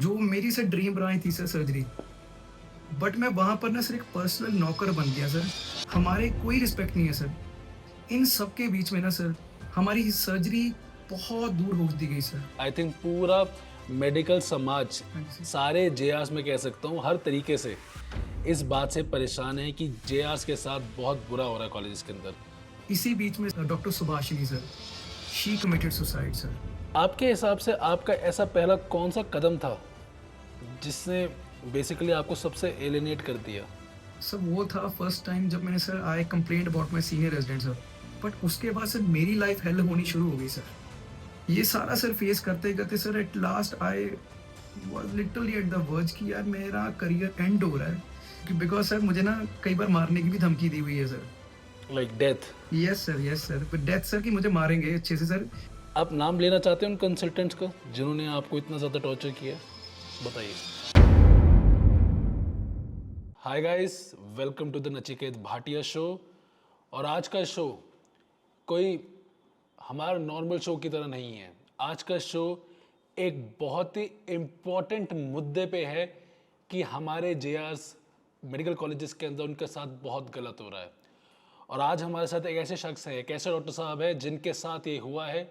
जो मेरी sir dream बनाई थी सर सर्जरी, बट मैं वहाँ पर ना सर एक पर्सनल नौकर बन गया सर। हमारे कोई रिस्पेक्ट नहीं है सर। इन सब के बीच में ना सर हमारी सर्जरी बहुत दूर हो दी गई सर। आई थिंक पूरा मेडिकल समाज, हाँ जी सर। सारे जेआर्स में कह सकता हूँ, हर तरीके से इस बात से परेशान है कि जेआर्स के साथ बहुत बुरा हो रहा है कॉलेज के अंदर। इसी बीच में doctor Subhashini sir, she committed suicide sir. आपके हिसाब से आपका ऐसा पहला कौन सा कदम था जिसने बेसिकली आपको सबसे एलिनेट कर दिया? सर वो था फर्स्ट टाइम जब मैंने sir I complaint about my senior resident sir. But उसके बाद सर मेरी लाइफ हेल होनी शुरू हो गई सर। ये सारा सर फेस करते-करते sir at last I was literally at the verge कि यार मेरा करियर एंड हो रहा है। कि बिकॉज़ सर मुझे ना कई बार मारने की भी धमकी दी हुई है sir. Like death? Yes sir, but death sir कि मुझे मारेंगे अच्छे से सर। आप नाम लेना चाहते हैं उन कंसल्टेंट्स का जिन्होंने आपको इतना ज़्यादा टॉर्चर किया? बताइए। Hi guys, welcome to the Nachiket Bhatia show. और आज का शो कोई हमारा नॉर्मल शो की तरह नहीं है। आज का शो एक बहुत ही इम्पोर्टेंट मुद्दे पे है कि हमारे जेआरस मेडिकल कॉलेजेस के अंदर उनके साथ बहुत गलत हो रहा है। और आज हमारे साथ एक ऐसे शख्स हैं, एक ऐसे डॉक्टर साहब हैं जिनके साथ ये हुआ है,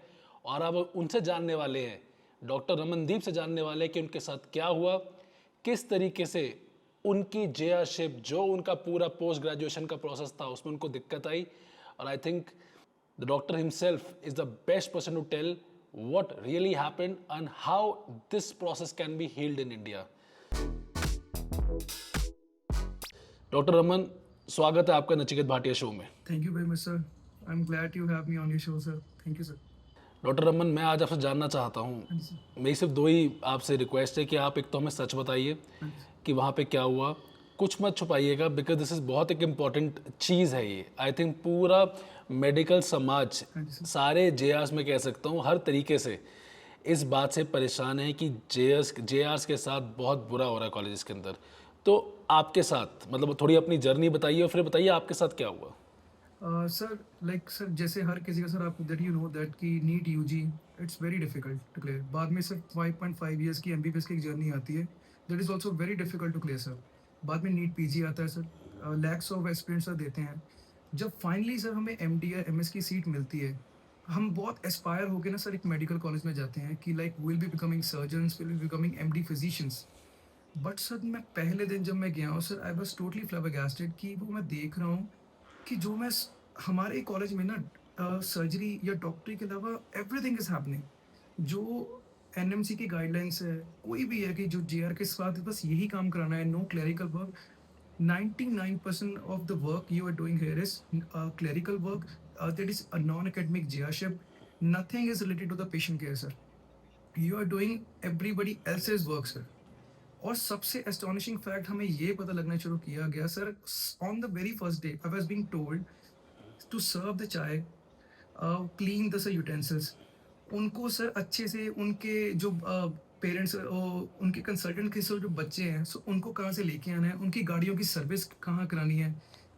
और अब उनसे जानने वाले हैं, डॉक्टर रमनदीप से जानने वाले हैं कि उनके साथ क्या हुआ, किस तरीके से उनकी जेआरशिप, जो उनका पूरा पोस्ट ग्रेजुएशन का प्रोसेस था, उसमें उनको दिक्कत आई। और I think the doctor himself is the best person to tell what really happened and how this process can be healed in India. Doctor Raman, स्वागत है आपका नचिकेत भाटिया शो में। Thank you very much sir. I am glad you have me on your show sir. Thank you sir. Doctor Raman, मैं आज आपसे जानना चाहता हूँ, हाँ जी सर। मेरी सिर्फ दो ही आपसे रिक्वेस्ट है कि आप एक तो हमें सच बताइए हाँ जी सर। कि वहाँ पे क्या हुआ, कुछ मत छुपाइएगा, बिकॉज दिस इज़ बहुत एक इम्पॉर्टेंट चीज़ है ये। आई थिंक पूरा मेडिकल समाज, हाँ जी सर। सारे जेआरस में कह सकता हूँ, हर तरीके से इस बात से परेशान है कि जेआरस के साथ बहुत बुरा हो रहा है कॉलेजेस के अंदर। तो आपके साथ मतलब थोड़ी अपनी जर्नी बताइए और फिर बताइए आपके साथ क्या हुआ। सर लाइक सर जैसे हर किसी का सर आप दैट यू नो दैट कि NEET UG it's very difficult to clear. बाद में सर 5.5 इयर्स की एमबीबीएस की एक जर्नी आती है, that is also very difficult to clear sir. बाद में नीट पीजी आता है sir, lakhs of aspirants sir देते हैं। जब फाइनली सर हमें एमडी या एमएस की सीट मिलती है, हम बहुत एस्पायर होके ना सर एक मेडिकल कॉलेज में जाते हैं कि like will be becoming surgeons, will be becoming MD physicians. But sir मैं पहले दिन जब मैं गया हूँ सर आई वाज टोटली फ्लैबरगैस्टेड कि वो मैं देख रहा हूँ कि जो मैं हमारे कॉलेज में ना सर्जरी या डॉक्टरी के अलावा एवरीथिंग इज हैपनिंग। जो एनएमसी की गाइडलाइंस है, कोई भी है कि जो जेआर के साथ बस यही काम कराना है, no clerical work. 99% of the work you are doing here is clerical work, that is a non-academic JRship. Nothing is related to the patient care, sir. You are doing everybody else's work, sir. और सबसे astonishing fact हमें ये पता लगना शुरू किया गया sir, on the very first day I was being told to serve the chai, clean the utensils। उनको सर अच्छे से उनके जो पेरेंट्स, उनके कंसल्टेंट के सर जो बच्चे हैं सो उनको कहाँ से लेके आना है, उनकी गाड़ियों की सर्विस कहाँ करानी है,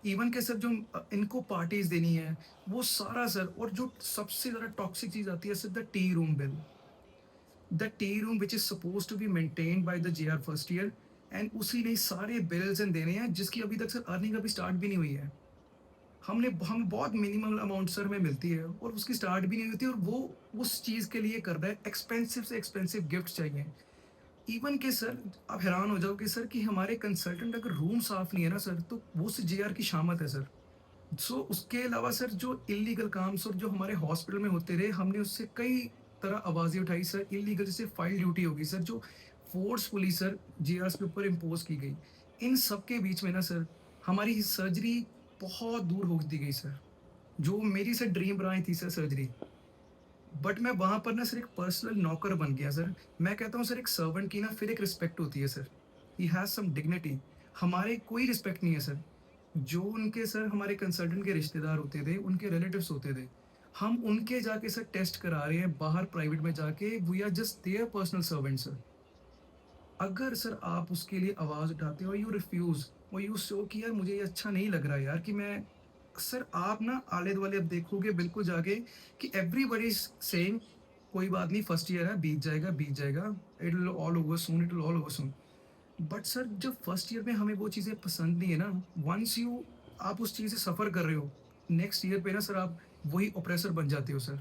इवन के सर जो इनको पार्टीज देनी है, वो सारा सर। और जो सबसे ज़्यादा टॉक्सिक चीज़ आती है sir, the tea room bill, the tea room which is suppose to be maintained by the JR first year. And उसी ने सारे बिल्स एंड देने हैं जिसकी अभी तक सर अर्निंग अभी स्टार्ट भी नहीं हुई है। हम बहुत मिनिमम अमाउंट सर हमें मिलती है और उसकी स्टार्ट भी नहीं होती, और वो उस चीज़ के लिए कर रहा है एक्सपेंसिव से एक्सपेंसिव गिफ्ट चाहिए। इवन के सर आप हैरान हो जाओगे सर कि हमारे कंसल्टेंट अगर रूम साफ नहीं है ना सर, तो वो जेआर की शामत है सर। सो उसके अलावा सर जो इलीगल काम सर जो हमारे हॉस्पिटल में होते रहे, हमने उससे कई तरह आवाज़ें उठाई सर। इलीगल जैसे फाइल ड्यूटी होगी सर, जो फोर्सफुली सर जेआरएस के ऊपर इम्पोज की गई। इन सब के बीच में ना सर हमारी सर्जरी बहुत दूर हो दी गई सर। जो मेरी सर ड्रीम बनाई थी सर सर्जरी, बट मैं वहाँ पर ना सर एक पर्सनल नौकर बन गया सर। मैं कहता हूँ सर एक सर्वेंट की ना फिर एक रिस्पेक्ट होती है sir. He has some dignity. हमारे कोई रिस्पेक्ट नहीं है सर। जो उनके सर हमारे कंसल्टेंट के रिश्तेदार होते थे, उनके रिलेटिव्स होते थे, हम उनके जाके सर टेस्ट करा रहे हैं बाहर प्राइवेट में जाके। We are just their personal servant sir. अगर सर आप उसके लिए आवाज़ उठाते हो, यू रिफ्यूज़ और यू शो कि यार मुझे ये अच्छा नहीं लग रहा है यार कि मैं, सर आप ना आले-दुआले अब देखोगे बिल्कुल जाके कि एवरीबॉडी इज़ सेइंग कोई बात नहीं, फर्स्ट ईयर है, बीत जाएगा, it will all over soon, it will all over soon. But sir जब फर्स्ट ईयर में हमें वो चीज़ें पसंद नहीं है ना, वंस यू आप उस चीज़ से सफ़र कर रहे हो, नेक्स्ट ईयर पे ना सर आप वही ऑप्रेसर बन जाते हो sir.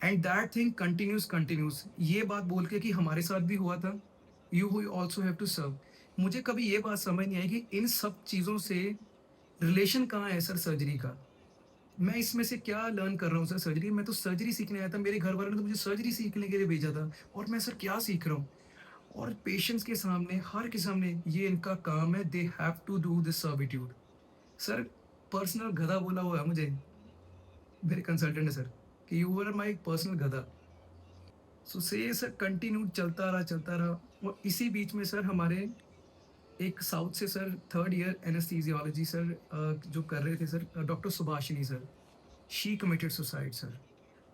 And that thing continuous ये बात बोल के कि हमारे साथ भी हुआ था, you we also have to serve. मुझे कभी ये बात समझ नहीं आई कि इन सब चीज़ों से रिलेशन कहाँ है सर सर्जरी का। मैं इसमें से क्या लर्न कर रहा हूँ सर सर्जरी, मैं तो सर्जरी सीखने आया था, मेरे घर वालों ने तो मुझे सर्जरी सीखने के लिए भेजा था, और मैं सर क्या सीख रहा हूँ। और पेशेंट्स के सामने, हर के सामने ये इनका काम है, they have to do this servitude. Sir personal गधा बोला हुआ है मुझे मेरे कंसल्टेंट ने सर, कि यू आर माई पर्सनल गधा। सो से सर कंटिन्यू चलता रहा। और इसी बीच में सर हमारे एक साउथ से sir third year anaesthesiology sir जो कर रहे थे sir, doctor Subhashini sir, she committed suicide sir.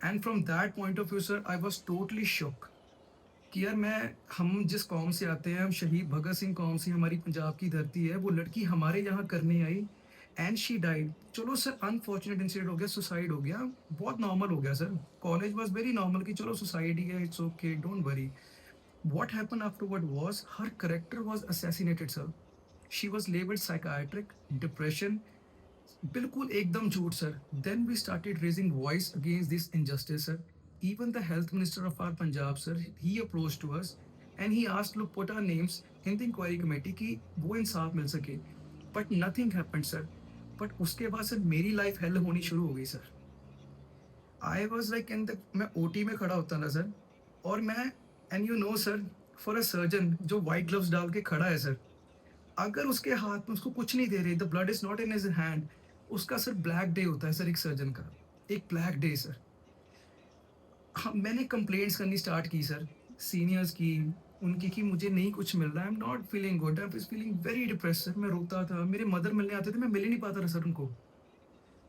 And from that point of view sir I was totally shock कि यार मैं, हम जिस कौम से आते हैं, हम शहीद भगत सिंह कौम से, हमारी पंजाब की धरती है, वो लड़की हमारे यहाँ करने आई एंड शी डाइड। चलो सर अनफॉर्चुनेट इंसिडेंट हो गया, सुसाइड हो गया, बहुत नॉर्मल हो गया sir, college was very normal कि चलो सुसाइड ही है, it's okay, don't worry. What happened afterward was her character was assassinated, sir. She was labeled psychiatric, depression, बिल्कुल एकदम झूठ sir. Then we started raising voice against this injustice, sir. Even the health minister of our Punjab, sir, he approached to us and he asked to put our names in the inquiry committee कि वो इंसाफ मिल सके। But nothing happened, sir. But उसके बाद sir मेरी life hell होनी शुरू हो गई sir. I was like in the, मैं ओटी में खड़ा होता ना सर, और मैं, and you know sir, for a surgeon जो वाइट ग्लव्स डाल के खड़ा है सर, अगर उसके हाथ में, उसको कुछ नहीं दे रही, the blood is not in his hand, उसका सर ब्लैक डे होता है सर, एक सर्जन का एक ब्लैक डे सर। हाँ, मैंने कंप्लेंट्स करनी स्टार्ट की सर, सीनियर्स की, उनकी, कि मुझे नहीं कुछ मिल रहा है, I am not feeling good, I am feeling very depress sir. मैं रोता था, मेरे मदर मिलने आते थे, मैं मिल ही नहीं पाता था सर उनको।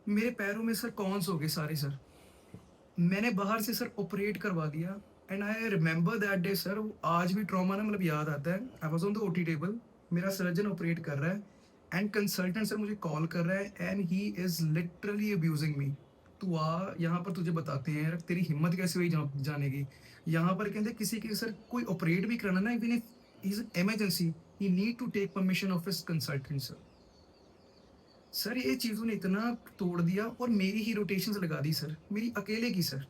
मेरे पैरों में सर कॉन्स हो गए सारे सर। मैंने बाहर से सर ऑपरेट करवा दिया and I remember that day sir, आज भी ट्रॉमा ना मतलब याद आता है। I was on the OT table, मेरा सर्जन ऑपरेट कर रहा है एंड कंसल्टेंट सर मुझे कॉल कर रहा है and he is literally abusing me. तू आ यहाँ पर, तुझे बताते हैं यार तेरी हिम्मत कैसे हुई जाने की यहाँ पर। कहते किसी के सर कोई ऑपरेट भी करना ना, even if is emergency, he need to take permission of his consultant sir. Sir ये चीज़ों ने इतना तोड़ दिया, और मेरी ही रोटेशंस लगा दी सर, मेरी अकेले की सर।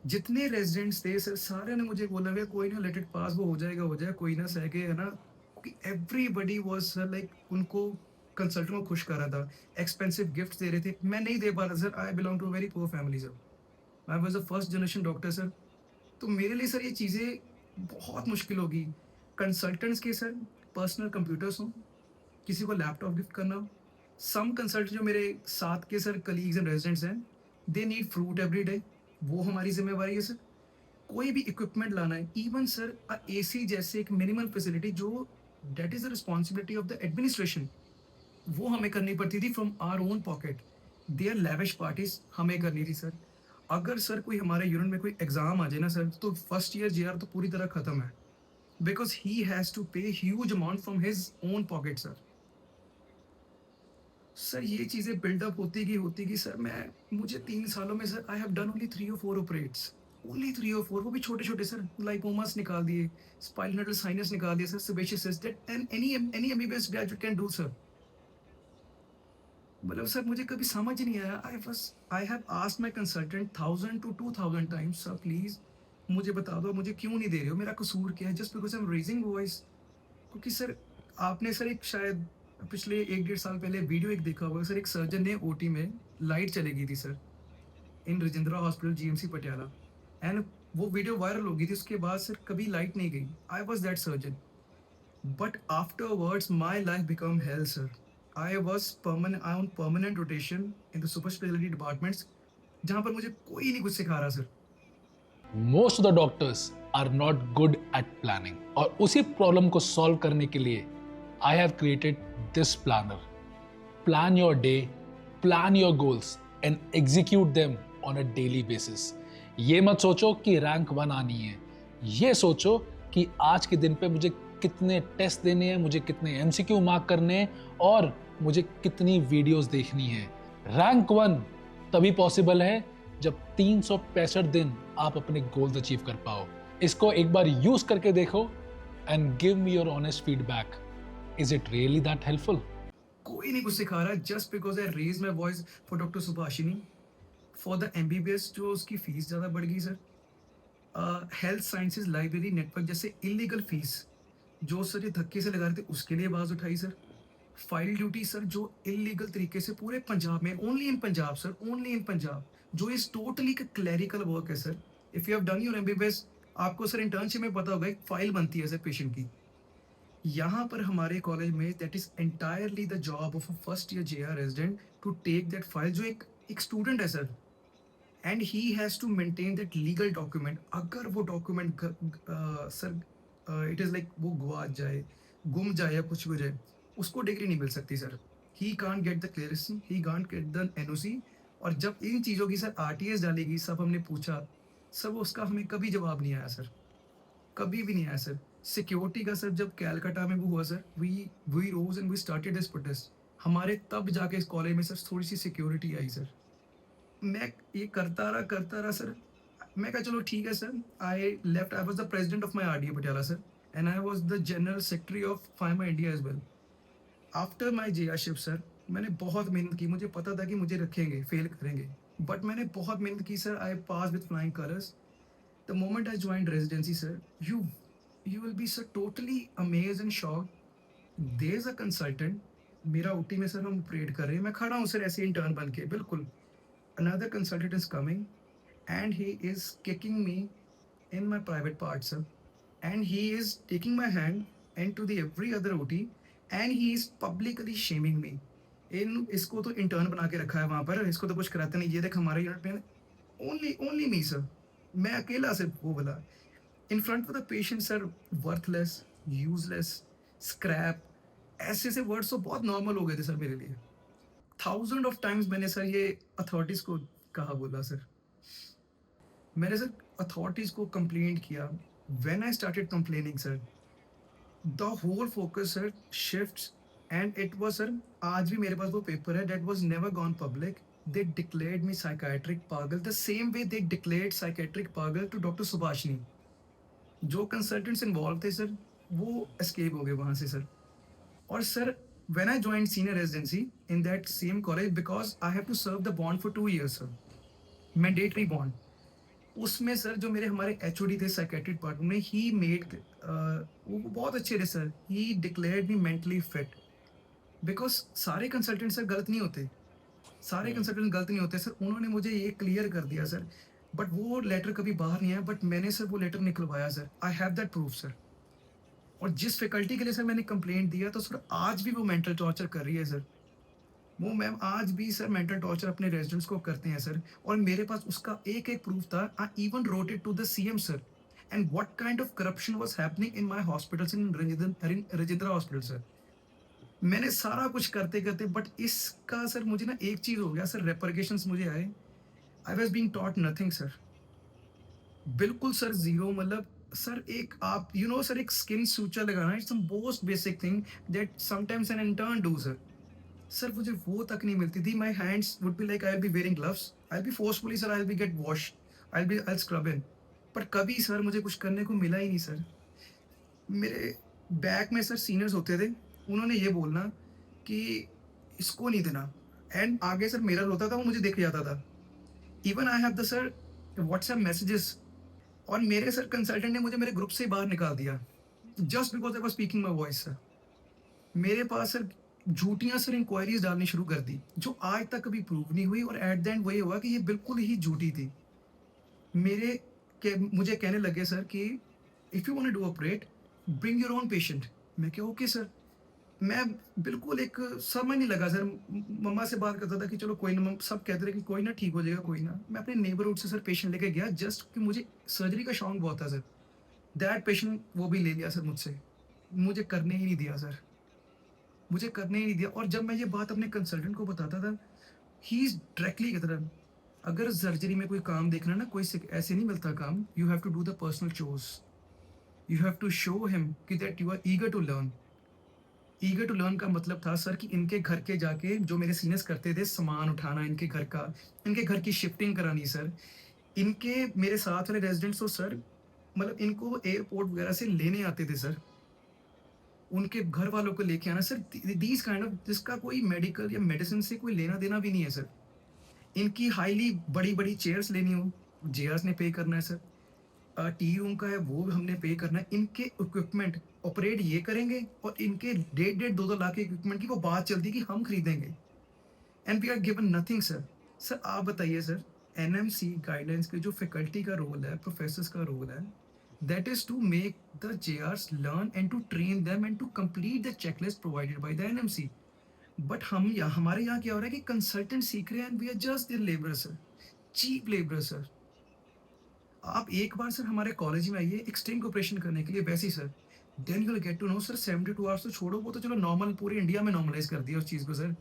जितने रेजिडेंट्स थे सर, सारे ने मुझे बोला भैया कोई ना, लेट इट पास, वो हो जाएगा, कोई ना, सह के, है ना। एवरीबडी वाज सर लाइक, उनको कंसल्टेंट को खुश कर रहा था, एक्सपेंसिव गिफ्ट दे रहे थे, मैं नहीं दे पा रहा sir. I belong to very poor family sir, I was the first generation doctor sir. तो मेरे लिए सर ये चीज़ें बहुत मुश्किल होगी। कंसल्टेंट्स के सर पर्सनल कंप्यूटर्स हों, किसी को लैपटॉप गिफ्ट करना हो। सम कंसल्टेंट जो मेरे साथ के सर कलीग्स एंड रेजिडेंट्स हैं, they need fruit every day, वो हमारी जिम्मेवारी है सर। कोई भी इक्विपमेंट लाना है, इवन सर एसी जैसे एक मिनिमल फैसिलिटी जो, that is the responsibility of the administration, वो हमें करनी पड़ती थी from our own pocket. Their lavish parties हमें करनी थी सर। अगर सर कोई हमारे यूनिट में कोई एग्जाम आ जाए ना सर, तो फर्स्ट ईयर जेआर तो पूरी तरह खत्म है, बिकॉज ही हैज टू पे huge amount from his own pocket sir. Sir ये चीज़ें बिल्डअप होती गई सर। मुझे 3 सालों में sir I have done only 3 और 4 ऑपरेट्स, ओनली 3 और 4, वो भी छोटे-छोटे सर, लाइपोमास निकाल दिए, स्पाइनल साइनस निकाल दिया sir, sebaceous cyst, and any MBBS graduate can do sir. मतलब सर मुझे कभी समझ नहीं आया। I have asked my consultant 1000 to 2000 times, sir please मुझे बता दो, मुझे क्यों नहीं दे रहे हो, मेरा कसूर क्या है, just because I am raising voice. क्योंकि सर आपने सर एक शायद पिछले 1-1.5 साल पहले वीडियो एक देखा होगा सर, एक सर्जन ने ओटी में लाइट चली गई थी sir, in Rajendra hospital GMC Patiala, and वो वीडियो वायरल हो गई थी। उसके बाद सर कभी लाइट नहीं गई। I was that surgeon, but afterwards my life become hell sir. I was on permanent rotation in the super speciality departments, जहाँ पर मुझे कोई नहीं कुछ सिखा रहा sir. Most of the doctors are not good at planning, और उसी प्रॉब्लम को सॉल्व करने के लिए I have created this planner. Plan your day, plan your goals and execute them on a daily basis. ये मत सोचो कि रैंक 1 आनी है, ये सोचो कि आज के दिन पे मुझे कितने टेस्ट देने हैं, मुझे कितने एमसीक्यू मार्क करने हैं, और मुझे कितनी वीडियोस देखनी है। रैंक 1 तभी पॉसिबल है जब 365 दिन आप अपने गोल्स अचीव कर पाओ। इसको एक बार यूज करके देखो and give me your honest feedback. Is it really that helpful? कोई नहीं कुछ सिखा रहा just because I raise my voice for doctor Subhashini for the MBBS. जो उसकी फीस ज़्यादा बढ़ गई sir. Health sciences library network जैसे इलीगल फीस जो सर ये धक्के से लगा रहे थे उसके लिए आवाज़ उठाई सर। फाइल ड्यूटी सर जो इलीगल तरीके से पूरे पंजाब में, only in Punjab sir, only in Punjab, जो इज टोटली क्लैरिकल वर्क है sir. If you have done your MBBS आपको सर इंटर्नशिप में पता होगा एक फाइल बनती है सर पेशेंट की। यहाँ पर हमारे कॉलेज में that is entirely the job of a first year JR resident to take that file. जो एक स्टूडेंट है sir and he has to maintain that legal document. अगर वो document sir it is like वो गवाच जाए, गुम जाए या कुछ भी हो जाए, उसको डिग्री नहीं मिल सकती sir. He can't get the clearance, he can't get the NOC. और जब इन चीज़ों की सर आरटीएस डालेगी, सब हमने पूछा, सब उसका हमें कभी जवाब नहीं आया सर, कभी भी नहीं आया सर। सिक्योरिटी का सर जब कैलकाटा में वो हुआ sir, we rose and we started this protest. हमारे तब जाके इस कॉलेज में सर थोड़ी सी सिक्योरिटी आई सर। मैं ये करता रहा सर। मैं कहा चलो ठीक है sir. I left, I was the president of my RDA Patiala sir and I was the general secretary of FAIMA India as well. After my JRship sir मैंने बहुत मेहनत की। मुझे पता था कि मुझे रखेंगे, फेल करेंगे, बट मैंने बहुत मेहनत की sir. I pass with flying colours the moment I joined residency sir. You will be sir totally amaze and shock. There is a consultant, मेरा ओटी में सर हम ऑपरेट कर रहे हैं, मैं खड़ा हूँ सर ऐसे इंटर्न बन के बिल्कुल। another consultant is coming and he is kicking me in my private part sir, and he is taking my hand into the every other OT and he is publicly shaming me। इन इसको तो intern बना के रखा है वहाँ पर, इसको तो कुछ कराता नहीं। ये देख हमारे यूनिट में ओनली ओनली मी सर, मैं अकेला सिर्फ वो बोला इन front of the patient sir. Worthless, useless, scrap, ऐसे ऐसे वर्ड्स तो बहुत नॉर्मल हो गए थे सर मेरे लिए। थाउजेंड ऑफ टाइम्स मैंने सर ये अथॉरिटीज को कहा, बोला सर। मैंने सर अथॉरिटीज को कंप्लेंट किया। When I started complaining sir the whole focus sir shifts and it was sir, आज भी मेरे पास वो पेपर है that was never gone public. They declared me psychiatric पागल the same way they declared psychiatric पागल to doctor Subhashini. जो consultants involve थे सर वो एस्केप हो गए वहाँ से सर। और sir when I joined senior residency in that same college, because I have to serve the bond for 2 years sir, mandatory bond, उसमें सर जो मेरे हमारे एचओडी थे साइकेट्रिक डिपार्टमेंट में, ही मेड वो बहुत अच्छे थे sir. He declared me mentally fit because सारे कंसल्टेंट सर गलत नहीं होते, सारे कंसल्टेंट गलत नहीं होते सर। उन्होंने मुझे ये क्लियर कर दिया सर, बट वो लेटर कभी बाहर नहीं आया, बट मैंने सर वो लेटर निकलवाया sir. I have that proof sir. और जिस फैकल्टी के लिए सर मैंने कंप्लेंट दिया तो सर आज भी वो मेंटल टॉर्चर कर रही है सर। वो मैम आज भी सर मेंटल टॉर्चर अपने रेजिडेंट्स को करते हैं सर। और मेरे पास उसका एक एक प्रूफ था। I even wrote it to the CM sir and what kind of corruption was happening in my hospitals in Rajindra hospital sir. मैंने सारा कुछ करते करते, बट इसका सर मुझे ना एक चीज़ हो गया सर, रेपरकेशंस मुझे आए। I was being taught nothing sir, बिल्कुल सर जीरो। मतलब सर एक आप सर एक स्किन सूचर लगाना it's the most basic thing that sometimes an intern do sir. Sir मुझे वो तक नहीं मिलती थी। My hands would be like I will be wearing gloves, I will be forcefully sir, I will be get wash, I will scrub in. पर कभी sir मुझे कुछ करने को मिला ही नहीं सर। मेरे बैक में सर सीनियर्स होते थे, उन्होंने ये बोलना कि इसको नहीं देना, एंड आगे सर मिरर होता था वो मुझे दिख जाता था। Even I have the sir WhatsApp messages, और मेरे सर कंसल्टेंट ने मुझे मेरे ग्रुप से बाहर निकाल दिया just because I was speaking my voice sir. मेरे पास सर झूठियां सर इंक्वायरीज डालनी शुरू कर दी जो आज तक कभी प्रूव नहीं हुई, और एट द एंड वही हुआ कि ये बिल्कुल ही झूठी थी। मुझे कहने लगे सर कि if you want to do operate bring your own patient. मैं क्या ओके सर। मैं बिल्कुल एक समझ नहीं लगा सर। मम्मा से बात करता था कि चलो कोई ना, सब कहते थे कि कोई ना ठीक हो जाएगा कोई ना। मैं अपने नेबरहुड से सर पेशेंट लेके गया जस्ट कि मुझे सर्जरी का शौक बहुत था सर। दैट पेशेंट वो भी ले लिया सर मुझसे, मुझे करने ही नहीं दिया सर, मुझे करने ही नहीं दिया। और जब मैं ये बात अपने कंसल्टेंट को बताता था, ही इज डायरेक्टली कहता था अगर सर्जरी में कोई काम देखना ना, कोई ऐसे नहीं मिलता काम। You have to do the personal चोज, you have to show him कि that you are eager to learn. Eager to learn का मतलब था सर कि इनके घर के जाके जो मेरे सीनियर्स करते थे सामान उठाना इनके घर का, इनके घर की शिफ्टिंग करानी सर। इनके मेरे साथ वाले रेज़िडेंट्स तो सर मतलब इनको एयरपोर्ट वगैरह से लेने आते थे सर। उनके घर वालों को लेके आना सर दीज़ काइंड ऑफ जिसका कोई मेडिकल या मेडिसिन से कोई लेना-देना भी नहीं है सर। इनकी हाइली बड़ी-बड़ी चेयर्स लेनी हो, जेआर्स ने पे करना है सर। टी रूम का है वो हमने पे करना है। इनके इक्विपमेंट ऑपरेट ये करेंगे और इनके डेढ़-डेढ़ 2-2 लाख के इक्विपमेंट की वो बात चलती है कि हम खरीदेंगे and we are given nothing sir. Sir आप बताइए सर एनएमसी गाइडलाइंस के जो फैकल्टी का रोल है, प्रोफेसर्स का रोल है, that is to make the JRs learn and to train them and to complete the checklist provided by the NMC. But हमारे यहाँ क्या हो रहा है कि कंसल्टेंट सीख रहे हैं and we are just their labourer sir, cheap labourer sir. आप एक बार सर हमारे कॉलेज में आइए एक स्ट्रिंग ऑपरेशन करने के लिए वैसे ही sir, then you will get to know sir 72 hours तो छोड़ो वो तो चलो नॉर्मल पूरे इंडिया में नॉर्मलाइज़ कर दिया उस चीज़ को सर।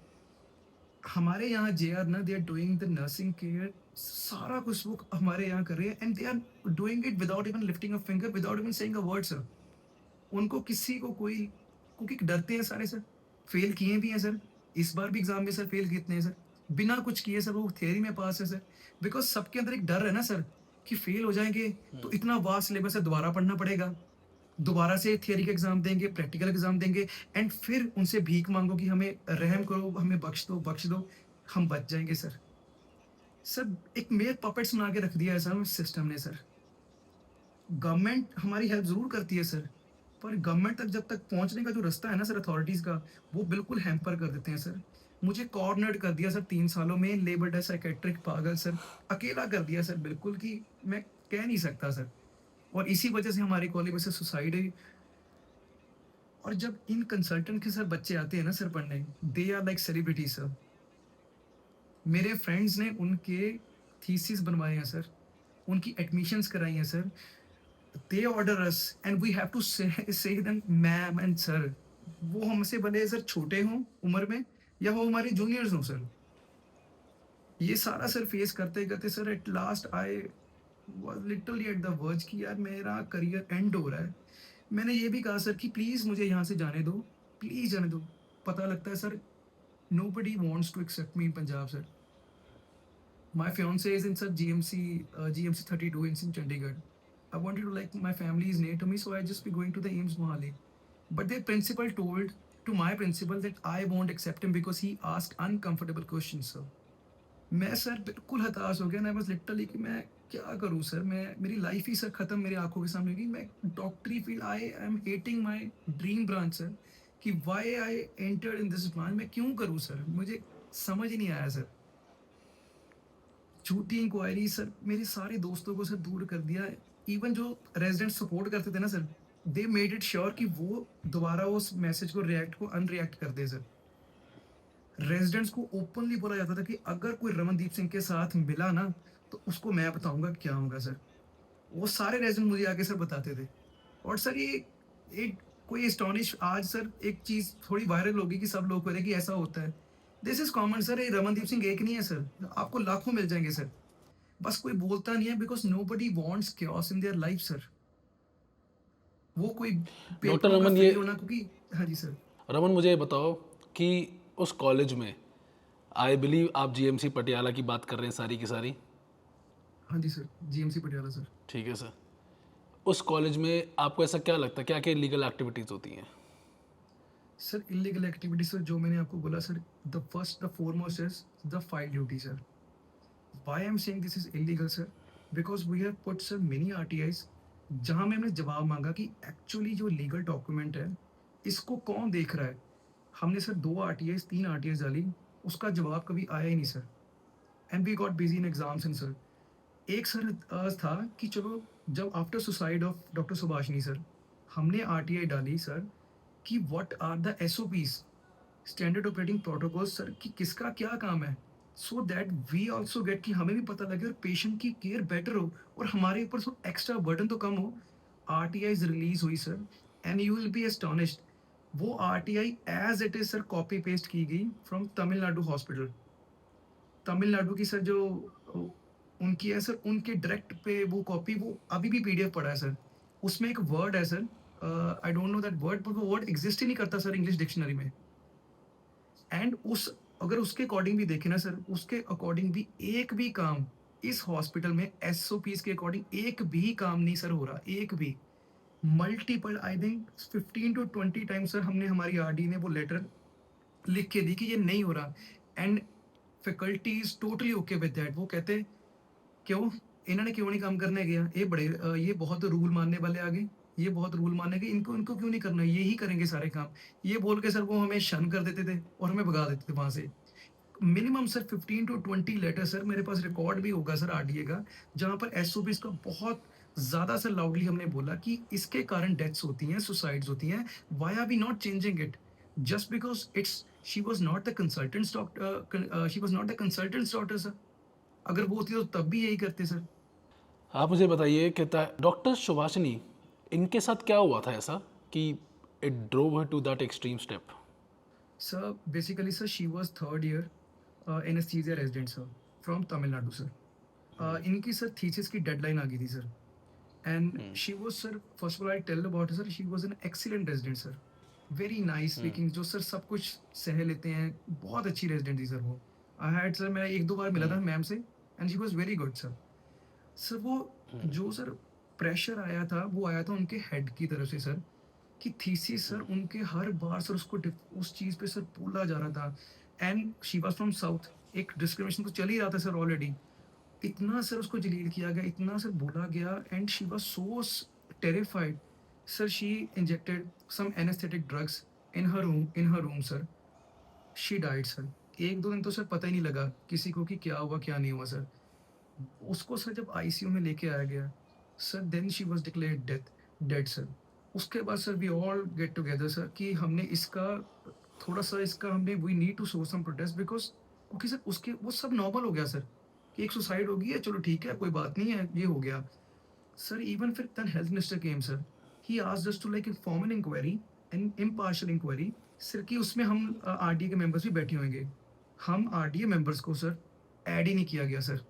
हमारे यहाँ जेआर ना they are doing the nursing care सारा कुछ वो हमारे यहाँ कर रहे हैं and they are doing it without even lifting a finger, without even saying a word sir. उनको किसी को कोई क्योंकि डरते हैं सारे सर, फेल किए भी हैं सर, इस बार भी एग्ज़ाम में सर फेल कितने हैं सर, बिना कुछ किए सर वो थियरी में पास है सर। बिकॉज़ सबके अंदर एक डर है ना सर कि फेल हो जाएँगे तो हुँ। इतना वास्ट सिलेबस है दोबारा पढ़ना पड़ेगा। दोबारा से थियरी का एग्ज़ाम देंगे, प्रैक्टिकल एग्ज़ाम देंगे एंड फिर उनसे भीख माँगो कि हमें रहम करो, हमें बख्श दो, हम बच जाएँगे सर। सर एक मेरे पपेट्स बना के रख दिया है सर सिस्टम ने सर। गवर्नमेंट हमारी हेल्प ज़रूर करती है सर, पर गवर्नमेंट तक जब तक पहुँचने का जो रास्ता है ना सर अथॉरिटीज़ का, वो बिल्कुल हैम्पर कर देते हैं सर। मुझे कॉर्नर्ड कर दिया सर 3 सालों में लेबर्ड साइकियाट्रिक पागल सर, अकेला कर दिया सर बिल्कुल कि मैं कह नहीं सकता सर। और इसी वजह से हमारे कॉलेज में से सुसाइड हुई और जब इन कंसल्टेंट के सर बच्चे आते हैं ना सर पढ़ने, they are like celebrity sir. मेरे फ्रेंड्स ने उनके थीसिस बनवाए हैं सर, उनकी एडमिशन्स कराई हैं sir. They order us and we have to say them ma'am and sir. वो हमसे भले सर छोटे हों उम्र में या वो हमारे जूनियर्स हों सर। ये सारा सर फेस करते-करते sir at last I was literally at the verge कि यार मेरा करियर एंड हो रहा है। मैंने ये भी कहा सर कि प्लीज़ मुझे यहाँ से जाने दो, प्लीज़ जाने दो। पता लगता है sir nobody wants to accept me in Punjab sir. My fiance is in sir GMC 32 in Chandigarh. I wanted to like my family is near to me, so I just be going to the AIMS Mohali. But their principal told to my principal that I won't accept him because he asked uncomfortable questions, sir. मैं sir बिल्कुल हताश हो गया ना बस literally कि मैं क्या करूँ सर मैं मेरी लाइफ ही सर खत्म मेरी आंखों के सामने होगी मैं डॉक्टरी field I am hating my dream branch sir कि why I entered in this branch मैं क्यों करूँ सर मुझे समझ ही नहीं आया सर झूठी इंक्वायरी सर मेरे सारे दोस्तों को सर दूर कर दिया। इवन जो रेज़िडेंट सपोर्ट करते थे ना sir, they made it sure कि वो दोबारा उस मैसेज को रिएक्ट को अनरिएक्ट कर दें सर। रेज़िडेंट्स को ओपनली बोला जाता था कि अगर कोई रमनदीप सिंह के साथ मिला ना, तो उसको मैं बताऊँगा क्या होगा सर। वो सारे रेज़िडेंट मुझे आके सर बताते थे। और सर ये एक कोई एस्टोनिश आज सर एक चीज़ थोड़ी वायरल होगी कि सब लोग कह रहे हैं कि ऐसा होता है। दिस इज़ कॉमन सर ये रमनदीप सिंह एक नहीं है सर, आपको लाखों मिल जाएँगे सर। बस कोई बोलता नहीं है because nobody wants chaos in their life sir. वो कोई डॉक्टर पेपरों का रमन ये फेल होना क्योंकि हाँ जी सर। रमन मुझे ये बताओ कि उस कॉलेज में आई बिलीव आप जीएमसी पटियाला की बात कर रहे हैं सारी की सारी, हाँ जी सर, जीएमसी पटियाला सर। ठीक है सर। उस कॉलेज में आपको ऐसा क्या लगता है क्या-क्या लीगल एक्टिविटीज़ होती हैं? सर इल्लीगल एक्टिविटी सर जो मैंने आपको बोला sir the foremost is the file duty sir. Why I am saying this is illegal sir? Because we have put sir many RTIs जहाँ में हमने जवाब माँगा कि एक्चुअली जो लीगल डॉक्यूमेंट है, इसको कौन देख रहा है? हमने सर 2 आरटीआईज़ 3 आरटीआईज़ डाली, उसका जवाब कभी आया ही नहीं sir. And we got busy in exams and sir. एक सर था कि चलो जब after suicide of doctor Subhashini sir, हमने आरटीआई डाली सर कि what are the SOPs standard operating protocols sir कि किसका क्या काम है so that we also get कि हमें भी पता लगे और पेशेंट की केयर बेटर हो और हमारे ऊपर सो एक्स्ट्रा बर्डन तो कम हो। आरटीआई रिलीज हुई sir and you will be astonished वो RTI as it is sir copy paste की गई फ्रॉम तमिलनाडु हॉस्पिटल। तमिलनाडु की सर जो उनकी है सर उनके डायरेक्ट पे वो कॉपी वो अभी भी पीडीएफ पड़ा है सर। उसमें एक वर्ड है sir I don't know that word, but वो वर्ड एग्जिस्ट ही नहीं करता सर इंग्लिश डिक्शनरी में। एंड उस अगर उसके अकॉर्डिंग भी देखें ना सर, उसके अकॉर्डिंग भी एक भी काम इस हॉस्पिटल में एसओपीज के अकॉर्डिंग एक भी काम नहीं सर हो रहा, एक भी। Multiple I think 15 to 20 times sir हमने, हमारी आरडी ने वो लेटर लिख के दी कि ये नहीं हो रहा। And faculty is totally okay with that. वो कहते क्यों, इन्होंने क्यों नहीं काम करने गया, ये बड़े ये बहुत रूल मानने वाले आगे, ये बहुत रूल मानने के, इनको इनको क्यों नहीं करना, ये ही करेंगे सारे काम। ये बोल के सर वो हमें शन कर देते थे और हमें भगा देते थे वहां से। Minimum sir 15 to 20 letter sir, मेरे पास रिकॉर्ड भी होगा सर आरडीए का, जहां पर एसओपीज का बहुत ज्यादा सर लाउडली हमने बोला कि इसके कारण डेथ्स होती हैं, सुसाइड्स होती हैं, why are we not changing it, just because it's she was not the consultant's doctor, she was not the consultant's daughter sir. अगर वो होती तो तब भी यही करते सर। आप मुझे बताइए कि डॉक्टर सुभाषिनी, इनके साथ क्या हुआ था ऐसा कि it drove her to that extreme step? Sir, basically, sir, she was third year anesthesia resident, sir, from Tamil Nadu, sir. इनकी सर थीसिस की डेडलाइन आ गई थी sir, and she was sir, first of all I tell about sir, she was an excellent resident sir, very nice speaking, जो sir सब कुछ सह लेते हैं, बहुत अच्छी रेजिडेंट थी सर वो। आई हैड सर, मैं एक दो बार मिला था मैम से, and she was very good sir. Sir वो जो सर प्रेशर आया था, वो आया था उनके हेड की तरफ से सर, कि थीसिस सर उनके हर बार सर उसको उस चीज़ पे सर बोला जा रहा था। And she was from south, एक डिस्क्रिमिनेशन तो चल ही रहा था सर ऑलरेडी। इतना सर उसको जलील किया गया, इतना सर बोला गया, and she was so terrified. Sir she injected some anaesthetic drugs in her room sir, she died sir. एक दो दिन तो सर पता ही नहीं लगा किसी को कि क्या हुआ क्या नहीं हुआ सर। उसको सर जब आईसीयू में लेके आया गया sir, then she was declared dead sir. उसके बाद sir we all get together sir कि हमने इसका थोड़ा सा इसका हमने we need to show some protest, because क्योंकि सर उसके वो सब नॉर्मल हो गया सर, कि एक सुसाइड हो गई है, चलो ठीक है कोई बात नहीं है, ये हो गया। सर इवन फिर then health minister came sir, he asked us to like form an inquiry, an impartial inquiry sir, कि उसमें हम आरडीए के मेंबर्स भी बैठे होंगे। हम आरडीए मेंबर्स को सर ऐड ही नहीं किया गया सर,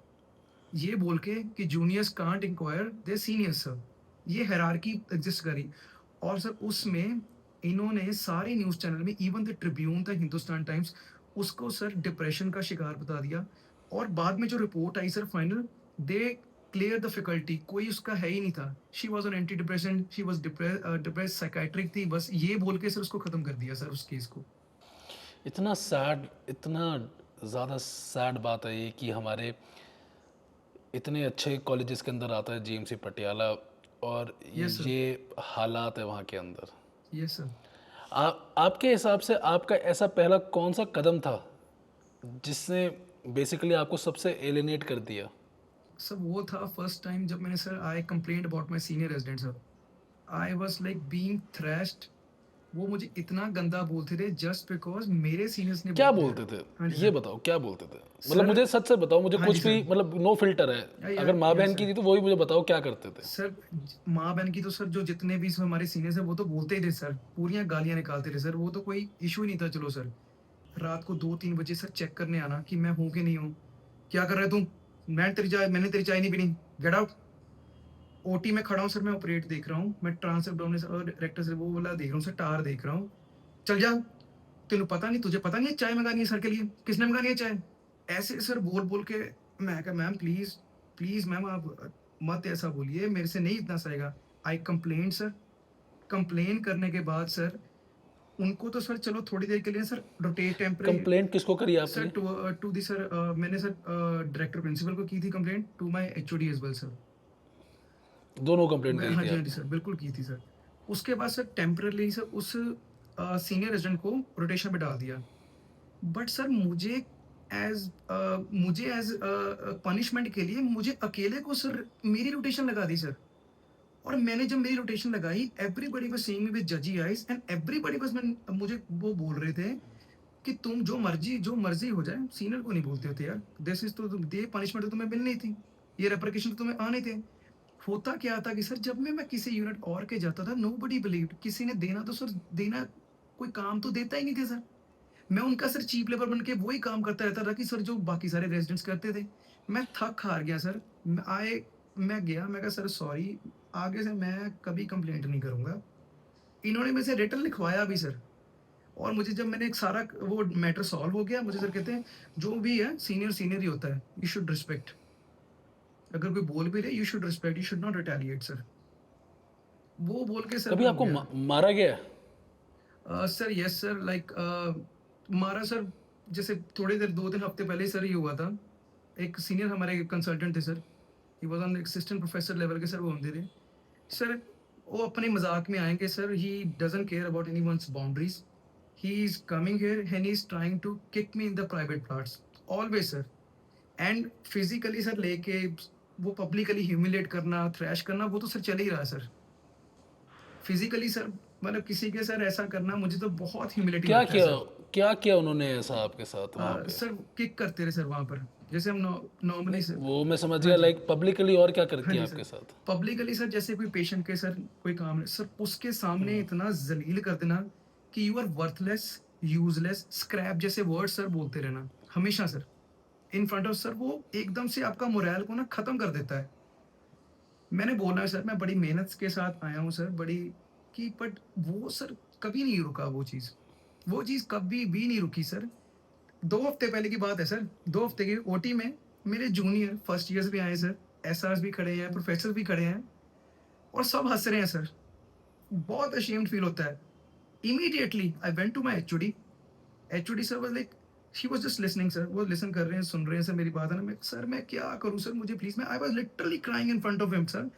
ये बोल के कि juniors can't enquire their seniors sir, ये हायरार्की एग्जिस्ट करी। और सर उसमें इन्होंने सारे न्यूज़ चैनल में, इवन द ट्रिब्यून था, हिंदुस्तान टाइम्स, उसको सर डिप्रेशन का शिकार बता दिया। और बाद में जो रिपोर्ट आई sir final, they clear the faculty, कोई उसका है ही नहीं था। She was on anti depression, she was depress psychiatric थी, बस ये बोल के सर उसको खत्म कर दिया सर उस केस को। इतना सैड, इतना ज़्यादा सैड बात है ये कि हमारे इतने अच्छे कॉलेजेस के अंदर आता है जीएमसी पटियाला, और यस सर। ये हालात है वहाँ के अंदर। Yes sir. आपके हिसाब से आपका ऐसा पहला कौन सा कदम था जिसने बेसिकली आपको सबसे एलिनेट कर दिया? सर वो था फर्स्ट टाइम जब मैंने sir I complaint about my senior resident sir, I was like being thrashed. वो मुझे इतना गंदा बोलते थे जस्ट बिकॉज मेरे सीनियर्स ने क्या बोल दिया। बोलते थे? हाँ जी ये सर। बताओ क्या बोलते थे, मतलब सर मुझे सच से बताओ, मुझे हाँ कुछ जी भी, सर। मतलब नो फिल्टर है। या अगर माँ या बहन की सर। थी तो वही मुझे बताओ क्या करते थे। सर माँ बहन की तो सर जो जितने भी सर हमारे सीनियर्स हैं वो तो बोलते ही थे सर, पूरियां गालियां निकालते थे सर, वो तो कोई इशू ही नहीं था। चलो सर, रात को 2-3 बजे सर चेक करने आना कि मैं हूँ कि नहीं हूँ। क्या कर रहा है तू, मैंने तेरी चाय नहीं पीनी, गेट आउट। ओटी में खड़ा हूँ सर, मैं ऑपरेट देख रहा हूँ, मैं ट्रांसफर और डायरेक्टर से वो वाला देख रहा हूँ सर, टार देख रहा हूँ। चल जा, तेन पता नहीं, तुझे पता नहीं है चाय मंगानी है सर के लिए, किसने मंगानी है चाय। ऐसे सर बोल बोल के मैं कहा मैम प्लीज, प्लीज मैम आप मत ऐसा बोलिए, मेरे से नहीं इतना सहेगा। आई कंप्लेन सर। कंप्लेन करने के बाद सर उनको तो सर चलो थोड़ी देर के लिए सर रोटेट टेम्परेरी कंप्लेंट किसको करी सर आपने? टू दी सर, मैंने सर डायरेक्टर प्रिंसिपल को की थी complaint, to my HOD as well sir. दोनों कंप्लेंट मैं करी थी हाँ जी आपने? सर, बिल्कुल की थी सर। उसके बाद सर टेम्परेरी सर उस सीनियर रेजिडेंट को रोटेशन पे डाल दिया। बट सर मुझे एज पनिशमेंट के लिए मुझे अकेले को सर मेरी रोटेशन लगा दी सर। और मैंने जब मेरी रोटेशन लगाई, everybody was seeing me with जजी आईज, एंड एवरीबॉडी वाज मुझे वो बोल रहे थे कि तुम जो मर्जी हो जाए, सीनियर को नहीं बोलते होते यार, दिस इज तो ये पनिशमेंट तो तुम्हें मिलनी थी, ये रेप्रिकेशन तो तुम्हें आने थे। होता क्या था कि सर जब मैं किसी यूनिट और के जाता था, नोबडी बिलीव्ड, किसी ने देना तो सर देना, कोई काम तो देता ही नहीं थे सर। मैं उनका सर चीप लेबर बन के वही काम करता रहता था कि सर जो बाकी सारे रेजिडेंट्स करते थे। मैं थक हार गया सर। मैं गया, मैं कहा सर सॉरी, आगे से मैं कभी कंप्लेंट नहीं करूंगा। इन्होंने मेरे से रिटन लिखवाया भी सर। और मुझे जब मैंने एक सारा वो मैटर सॉल्व हो गया, मुझे सर कहते हैं, "जो भी है सीनियर सीनियर ही होता है, यू शुड रिस्पेक्ट। अगर कोई बोल भी रहे, you should respect, you should not retaliate sir." वो बोल के सर कभी मैं हो आपको गया। मारा गया है? सर यस सर, लाइक हमारा सर जैसे थोड़ी देर 2-3 हफ्ते पहले ही सर ये हुआ था। एक सीनियर हमारे कंसल्टेंट थे sir, he was on assistant professor level के सर वो होते थे। सर वो अपने मज़ाक में आएँगे sir, he doesn't care about anyone's boundaries. He is coming here and he is trying to kick me in the private parts, always sir. And physically sir लेके वो पब्लिकली ह्यूमिलिएट करना, थ्रैश करना, वो तो सर चल ही रहा है sir. Physically sir मतलब किसी के सर ऐसा करना मुझे तो बहुत ह्यूमिलिएटिंग क्या लगता है किया, सर। क्या किया उन्होंने ऐसा आपके साथ वहाँ पे? सर किक करते रहे सर वहाँ पर। जैसे हम नॉर्मली नहीं, सर। वो मैं समझ हाँ गया, जी, लाइक पब्लिकली और क्या कर हाँ किया जी सर। आपके साथ? पब्लिकली सर जैसे कोई पेशेंट के सर कोई काम है, सर उसके सामने इतना ज़लील कर देना कि you are worthless, useless, scrap जैसे वर्ड सर बोलते रहना, हमेशा sir. In front of sir वो एकदम से आपका मोरल को ना ख़त्म कर देता है। मैंने बोला है सर मैं बड़ी मेहनत के साथ आया हूँ सर, बड़ी कि बट वो सर कभी नहीं रुका वो चीज़। वो चीज़ कभी भी नहीं रुकी सर। 2 हफ्ते पहले की बात है सर, 2 हफ्ते की ओटी में मेरे जूनियर फर्स्ट ईयर्स भी आए सर, एसआर्स भी खड़े हैं, प्रोफेसर भी खड़े हैं और सब हँस रहे हैं सर। बहुत अशेम्ड फील होता है। Immediately I went to my HOD. HOD sir was like, he was just listening sir, वो लिसन कर रहे हैं, सुन रहे हैं सर मेरी बात है ना। मैं सर मैं क्या करूँ सर, मुझे प्लीज़, मैं I was literally crying in front of him sir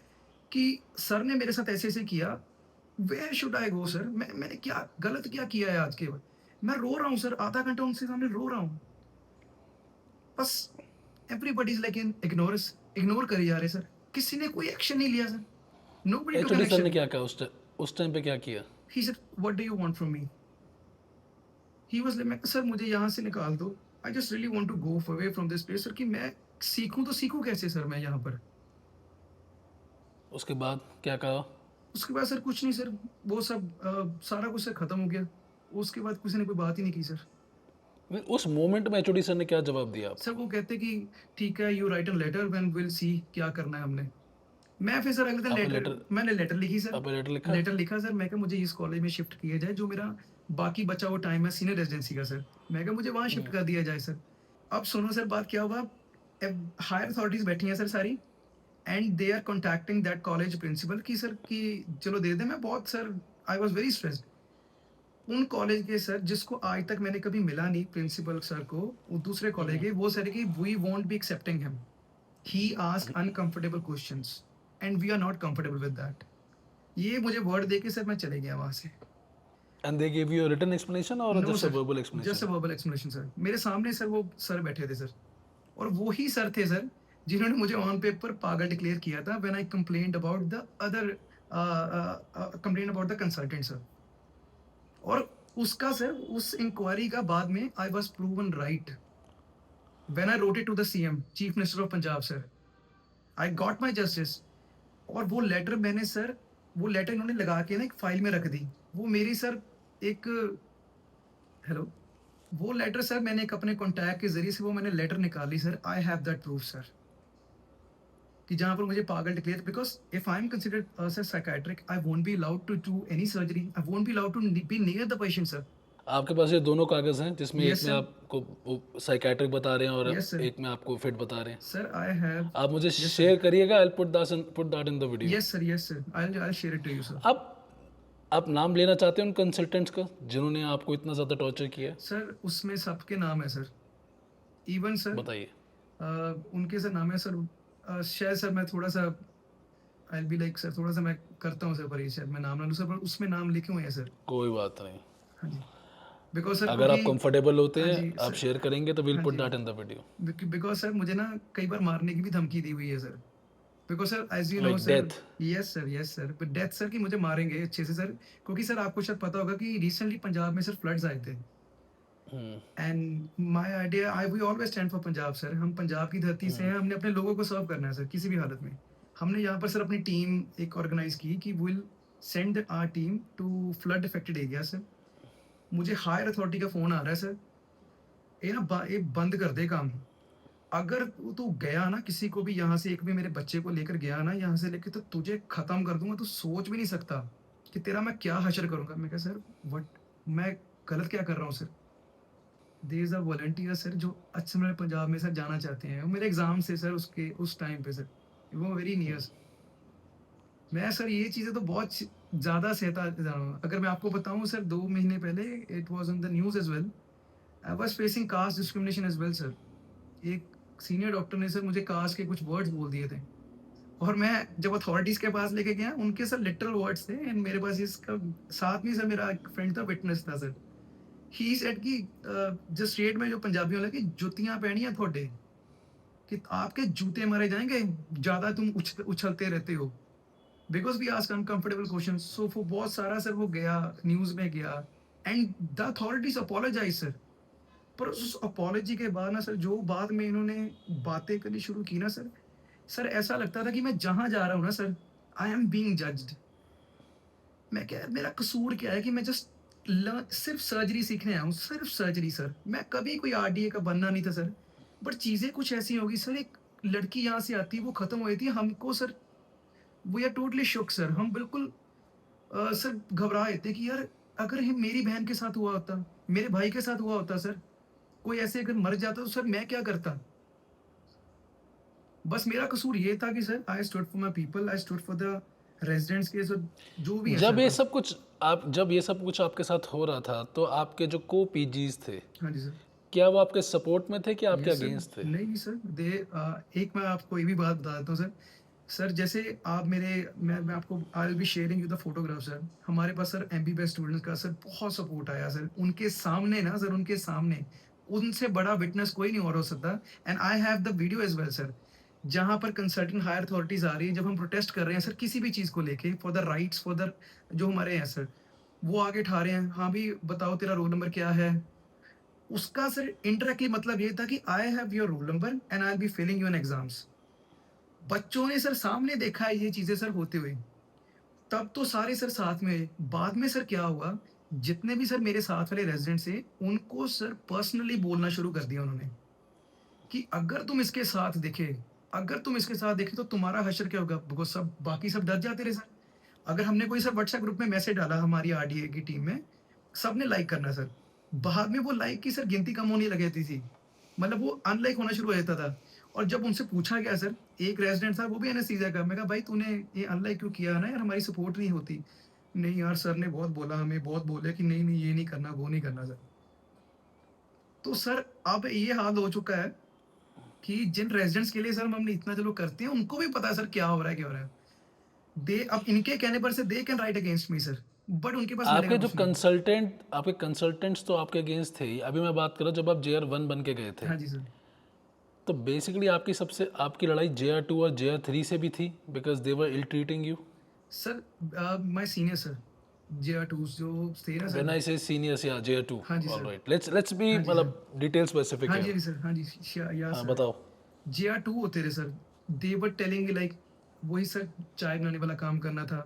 कि सर ने मेरे साथ ऐसे-ऐसे किया, where should I go sir? मैंने क्या गलत क्या किया है आज के बाद? मैं रो रहा हूँ सर, आधा घंटा उनके सामने रो रहा हूँ। बस everybody is like in ignore करे जा रहे सर। किसी ने कोई एक्शन नहीं लिया सर। Nobody took an HOD sir ने एक्शन। क्या कहा उस टाइम पे क्या किया? He said, "what do you want from me?" He was like, मैं सर मुझे यहाँ से निकाल दो। I just really want to go away from this place sir, कि मैं सीखूँ तो सीखूँ कैसे सर मैं यहाँ पर? उसके बाद क्या कहा? उसके बाद सर कुछ नहीं सर, वो सब सारा कुछ सर खत्म हो गया। उसके बाद किसी ने कोई बात ही नहीं की सर। उस मोमेंट में एचओडी सर ने क्या जवाब दिया सर आपको? वो कहते कि ठीक है, you write an letter when will see क्या करना है हमने। मैं फिर सर अगले दिन आपने लेटर, लेटर मैंने लेटर लिखी सर। आपने लेटर लिखा? लेटर लिखा सर, मैं कहा मुझे इस कॉलेज में शिफ्ट किया जाए, जो मेरा बाकी बचा हुआ टाइम है सीनियर रेजिडेंसी का सर। मैं कहा मुझे वहाँ शिफ्ट कर दिया जाए सर। अब सुनो सर बात क्या हुआ, हायर अथॉरिटीज़ बैठी हैं सर सारी, and they are contacting that college principal कि सर कि चलो दे दें। मैं बहुत sir, I was very stressed. उन कॉलेज के सर जिसको आज तक मैंने कभी मिला नहीं प्रिंसिपल सर को, वो दूसरे कॉलेज के, वो सर कि we won't be accepting him. He ask uncomfortable questions and we are not comfortable with that. ये मुझे वर्ड देके सर मैं चले गया वहाँ से। And they give you a written explanation और no just a sir, verbal just a explanation? Verbal explanation sir. मेरे सामने सर वो सर बैठे थे सर, और वो ही सर थे सर जिन्होंने मुझे ऑन पेपर पागल डिक्लेयर किया था when I complained about the other complain about the consultant sir. और उसका सर उस इंक्वायरी का बाद में I was proven right when I wrote it to the CM, chief minister of Punjab sir. I got my justice. और वो letter मैंने sir, वो लेटर इन्होंने लगा के ना एक फाइल में रख दी। वो मेरी सर एक, हेलो, वो लेटर सर मैंने एक अपने कॉन्टैक्ट के ज़रिए से वो मैंने लेटर निकाली sir. I have that proof sir, कि जहाँ पर मुझे पागल declare, because if I am considered as a psychiatric I won't be allowed to do any surgery, I won't be allowed to be near the patient sir. आपके पास ये दोनों कागज़ हैं जिसमें एक यस में सर, आपको वो साइकियाट्रिक बता रहे हैं और यस सर, एक में आपको फिट बता रहे हैं? सर आई हैव, आप मुझे यस सर, शेयर करिएगा, I will put that in the video. Yes sir, I will share it to you sir. आप नाम लेना चाहते हैं उन कंसल्टेंट्स का जिन्होंने आपको इतना ज़्यादा टॉर्चर किया है? सर उसमें सबके नाम है सर। इवन सर बताइए। उनके सर नाम है सर, शायद सर मैं थोड़ा-सा, आई विल बी लाइक सर, थोड़ा-सा मैं करता हूँ सर परहेज़, शायद मैं नाम ना लूँ सर, पर उसमें नाम लिखे हुए हैं सर। कोई बात नहीं, हाँ जी। बिकॉज़ सर अगर आप क्योंकि, कंफर्टेबल होते हाँ हैं, जी आप सर, शेयर करेंगे तो विल हाँ पुट जी। That in the video. Because sir मुझे ना कई बार मारने की भी धमकी दी हुई है sir. Because sir as you know like sir, death? Yes sir, but death sir कि मुझे मारेंगे अच्छे से सर, क्योंकि सर आपको शायद पता होगा कि रिसेंटली पंजाब में सर फ्लड्स आए थे। And my idea, I we always stand for Punjab sir. हम पंजाब की धरती से हैं, हमने अपने लोगों को सर्व करना है सर किसी भी हालत में। हमने यहाँ पर सर अपनी टीम एक ऑर्गेनाइज़ की कि will send our team to flood affected area sir. मुझे हायर अथॉरिटी का फ़ोन आ रहा है सर, ये ना ये बंद कर दे काम। अगर तू गया ना किसी को भी यहाँ से, एक भी मेरे बच्चे को लेकर गया ना यहाँ से लेके, तो तुझे खत्म कर दूंगा, तू सोच भी नहीं सकता कि तेरा मैं क्या हशर करूँगा? मैं कहा सर व्हाट, मैं गलत क्या कर रहा हूँ sir? There is a volunteer sir जो अच्छे मेरे पंजाब में सर जाना चाहते हैं। मेरे एग्ज़ाम से सर उसके उस टाइम पे सर, वो वेरी नियर सर। मैं सर ये चीज़ें तो बहुत ज़्यादा सहता जा रहा हूँ। अगर मैं आपको बताऊँ सर 2 महीने पहले it was on the news as well. I was facing caste discrimination as well sir. एक सीनियर डॉक्टर ने सर मुझे कास्ट के कुछ वर्ड्स बोल दिए थे और मैं जब अथॉरिटीज़ के पास लेके गया, उनके सर लिटरल वर्ड्स थे एंड मेरे पास इसका साथ में सर मेरा एक फ्रेंड था, विटनेस था सर। ही सेड कि जो स्टेट में जो पंजाबियों वाले की जुत्तियाँ पैनी है थोड़े, कि आपके जूते मारे जाएँगे, ज़्यादा तुम उछलते रहते हो। Because we asked uncomfortable questions, so वो बहुत सारा सर वो गया, न्यूज़ में गया and the authorities apologize sir. पर उस अपोलॉजी के बाद ना सर जो बाद में इन्होंने बातें करनी शुरू की ना सर, सर ऐसा लगता था कि मैं जहाँ जा रहा हूँ ना sir, I am being judged. मैं क्या, मेरा कसूर क्या है कि मैं जस्ट सिर्फ सर्जरी सीखने आया हूँ, सिर्फ सर्जरी सर। मैं कभी कोई आरडीए का बनना नहीं था सर। बट चीज़ें कुछ ऐसी होगी सर, एक लड़की यहाँ से आती है, वो खत्म हो गई थी, हमको sir we are totally shook sir. हम बिल्कुल सर घबराए थे कि यार अगर ये मेरी बहन के साथ हुआ होता, मेरे भाई के साथ हुआ होता सर, कोई ऐसे अगर मर जाता तो सर मैं क्या करता? बस मेरा कसूर ये था कि sir I stood for my people, I stood for the residents के सर, जो भी है सर बस। जब ये सब कुछ आपके साथ हो रहा था तो आपके जो को पीजीज थे, हाँ जी सर। क्या वो आपके सपोर्ट में थे कि आपके यस सर। अगेंस्ट थे? नहीं, नहीं सर, एक मैं आपको ये भी बात बता देता हूँ सर। सर जैसे आप मेरे मैं आपको आई will be sharing you the photograph sir. हमारे पास सर एमबीबीएस स्टूडेंट्स का सर बहुत सपोर्ट आया सर। उनके सामने ना सर, उनके सामने, उनसे बड़ा विटनेस कोई नहीं और हो सकता and I have the video as well sir. जहाँ पर कंसल्टेंट हायर अथॉरिटीज़ आ रही है, जब हम प्रोटेस्ट कर रहे हैं सर किसी भी चीज़ को लेके for the rights for the जो हमारे हैं सर, वो आगे उठा रहे हैं, हाँ भी बताओ तेरा रोल नंबर क्या है? उसका सर इंडायरेक्टली मतलब ये था कि I have your roll number and I will be failing you in exams. बच्चों ने सर सामने देखा है ये चीज़ें सर होते हुए। तब तो सारे सर साथ में आए। बाद में सर क्या हुआ, जितने भी सर मेरे साथ वाले रेज़िडेंट्स थे, उनको सर पर्सनली बोलना शुरू कर दिया उन्होंने, कि अगर तुम इसके साथ दिखे, अगर तुम इसके साथ दिखे तो तुम्हारा हश्र क्या होगा? बिकॉज़ सब बाकी सब डर जाते रहे सर। अगर हमने कोई सर व्हाट्सएप ग्रुप में मैसेज डाला हमारी आरडीए की टीम में, सबने लाइक करना सर। बाद में वो लाइक की सर गिनती कम होने लग जाती थी। मतलब वो अनलाइक होना शुरू हो जाता था। और जब उनसे पूछा गया सर, एक रेज़िडेंट था वो भी एनेस्थीसिया का। मैं कहा भाई तूने ये अनलाइक क्यों किया ना यार, हमारी सपोर्ट नहीं होती। नहीं यार सर ने बहुत बोला, हमें बहुत बोले कि नहीं, नहीं ये नहीं करना, वो नहीं करना सर। तो सर अब ये हाल हो चुका है कि जिन रेज़िडेंट्स के लिए सर हम इतना चलो करते हैं, उनको भी पता है सर क्या हो रहा है, क्या हो रहा है। दे अब इनके कहने पर से they can write against me sir, but उनके पास मिलेगा कुछ नहीं। आपके कंसल्टेंट्स तो आपके अगेंस्ट थे ही। अभी मैं बात कर रहा हूँ जब आप JR1 बन के गए थे, हाँ जी सर। तो बेसिकली आपकी लड़ाई JR2 और JR3 से भी थी because they were ill treating you. Sir my senior sir, JR2s जो थे ना व्हेन सर। आई से सीनियर्स या JR2, हाँ जी सर। ऑलराइट, लेट्स बी हाँ जी सर। मतलब डिटेल स्पेसिफिक हाँ जी, हियर। हाँ जी सर। हाँ जी, या हाँ, सर। बताओ। JR2 होते थे sir. They were telling like वही सर, चाय बनाने वाला काम करना था।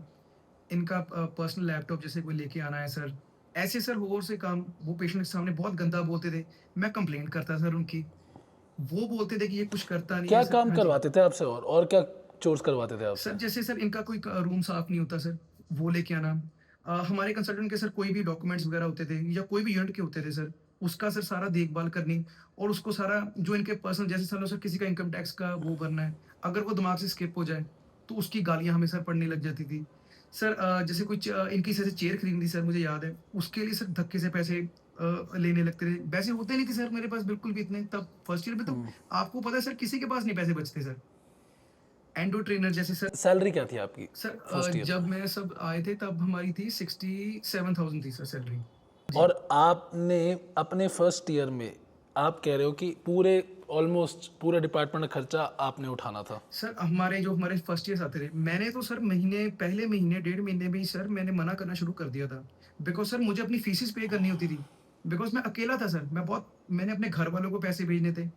इनका पर्सनल लैपटॉप जैसे कोई लेके आना है सर। ऐसे सर और से काम वो पेशेंट के सामने बहुत गंदा बोलते थे। मैं कंप्लेंट करता सर उनकी। वो बोलते थे कि ये कुछ करता नहीं है क्या सर। काम हाँ जी। करवाते थे आपसे और क्या चोर्स करवाते थे सर आपसे? जैसे सर इनका कोई रूम साफ नहीं होता सर, वो लेके आना। हमारे कंसल्टेंट के सर कोई भी डॉक्यूमेंट्स वगैरह होते थे या कोई भी यूनिट के होते थे सर, उसका सर सारा देखभाल करनी और उसको सारा जो इनके पर्सनल जैसे सर किसी का इनकम टैक्स का वो भरना है, अगर वो दिमाग से स्किप हो जाए, तो उसकी गालियाँ हमें सर पड़ने लग जाती थी। सर जैसे इनकी जैसे चेयर खरीदनी थी सर, मुझे याद है, उसके लिए सर धक्के से पैसे लेने लगते थे। पैसे होते नहीं थे सर मेरे पास बिल्कुल भी इतने, तब फर्स्ट ईयर में तो आपको पता है सर किसी के पास नहीं पैसे बचते सर। एंडो ट्रेनर जैसे सर। सैलरी क्या थी आपकी सर फर्स्ट ईयर जब में? मैं सब आए थे तब हमारी थी 67,000 थी सर सैलरी। जी। और आपने अपने फर्स्ट ईयर में, आप कह रहे हो कि पूरे ऑलमोस्ट पूरे डिपार्टमेंट का खर्चा आपने उठाना था। सर हमारे फर्स्ट ईयर्स आते थे, मैंने तो सर पहले महीने, डेढ़ महीने में ही सर मैंने मना करना शुरू कर दिया था। बिकॉज़ सर मुझे अपनी फीसेस पे करनी होती थी। बिकॉज़ मैं अकेला था सर, मैंने अपने घर वालों को पैसे भेजने थे।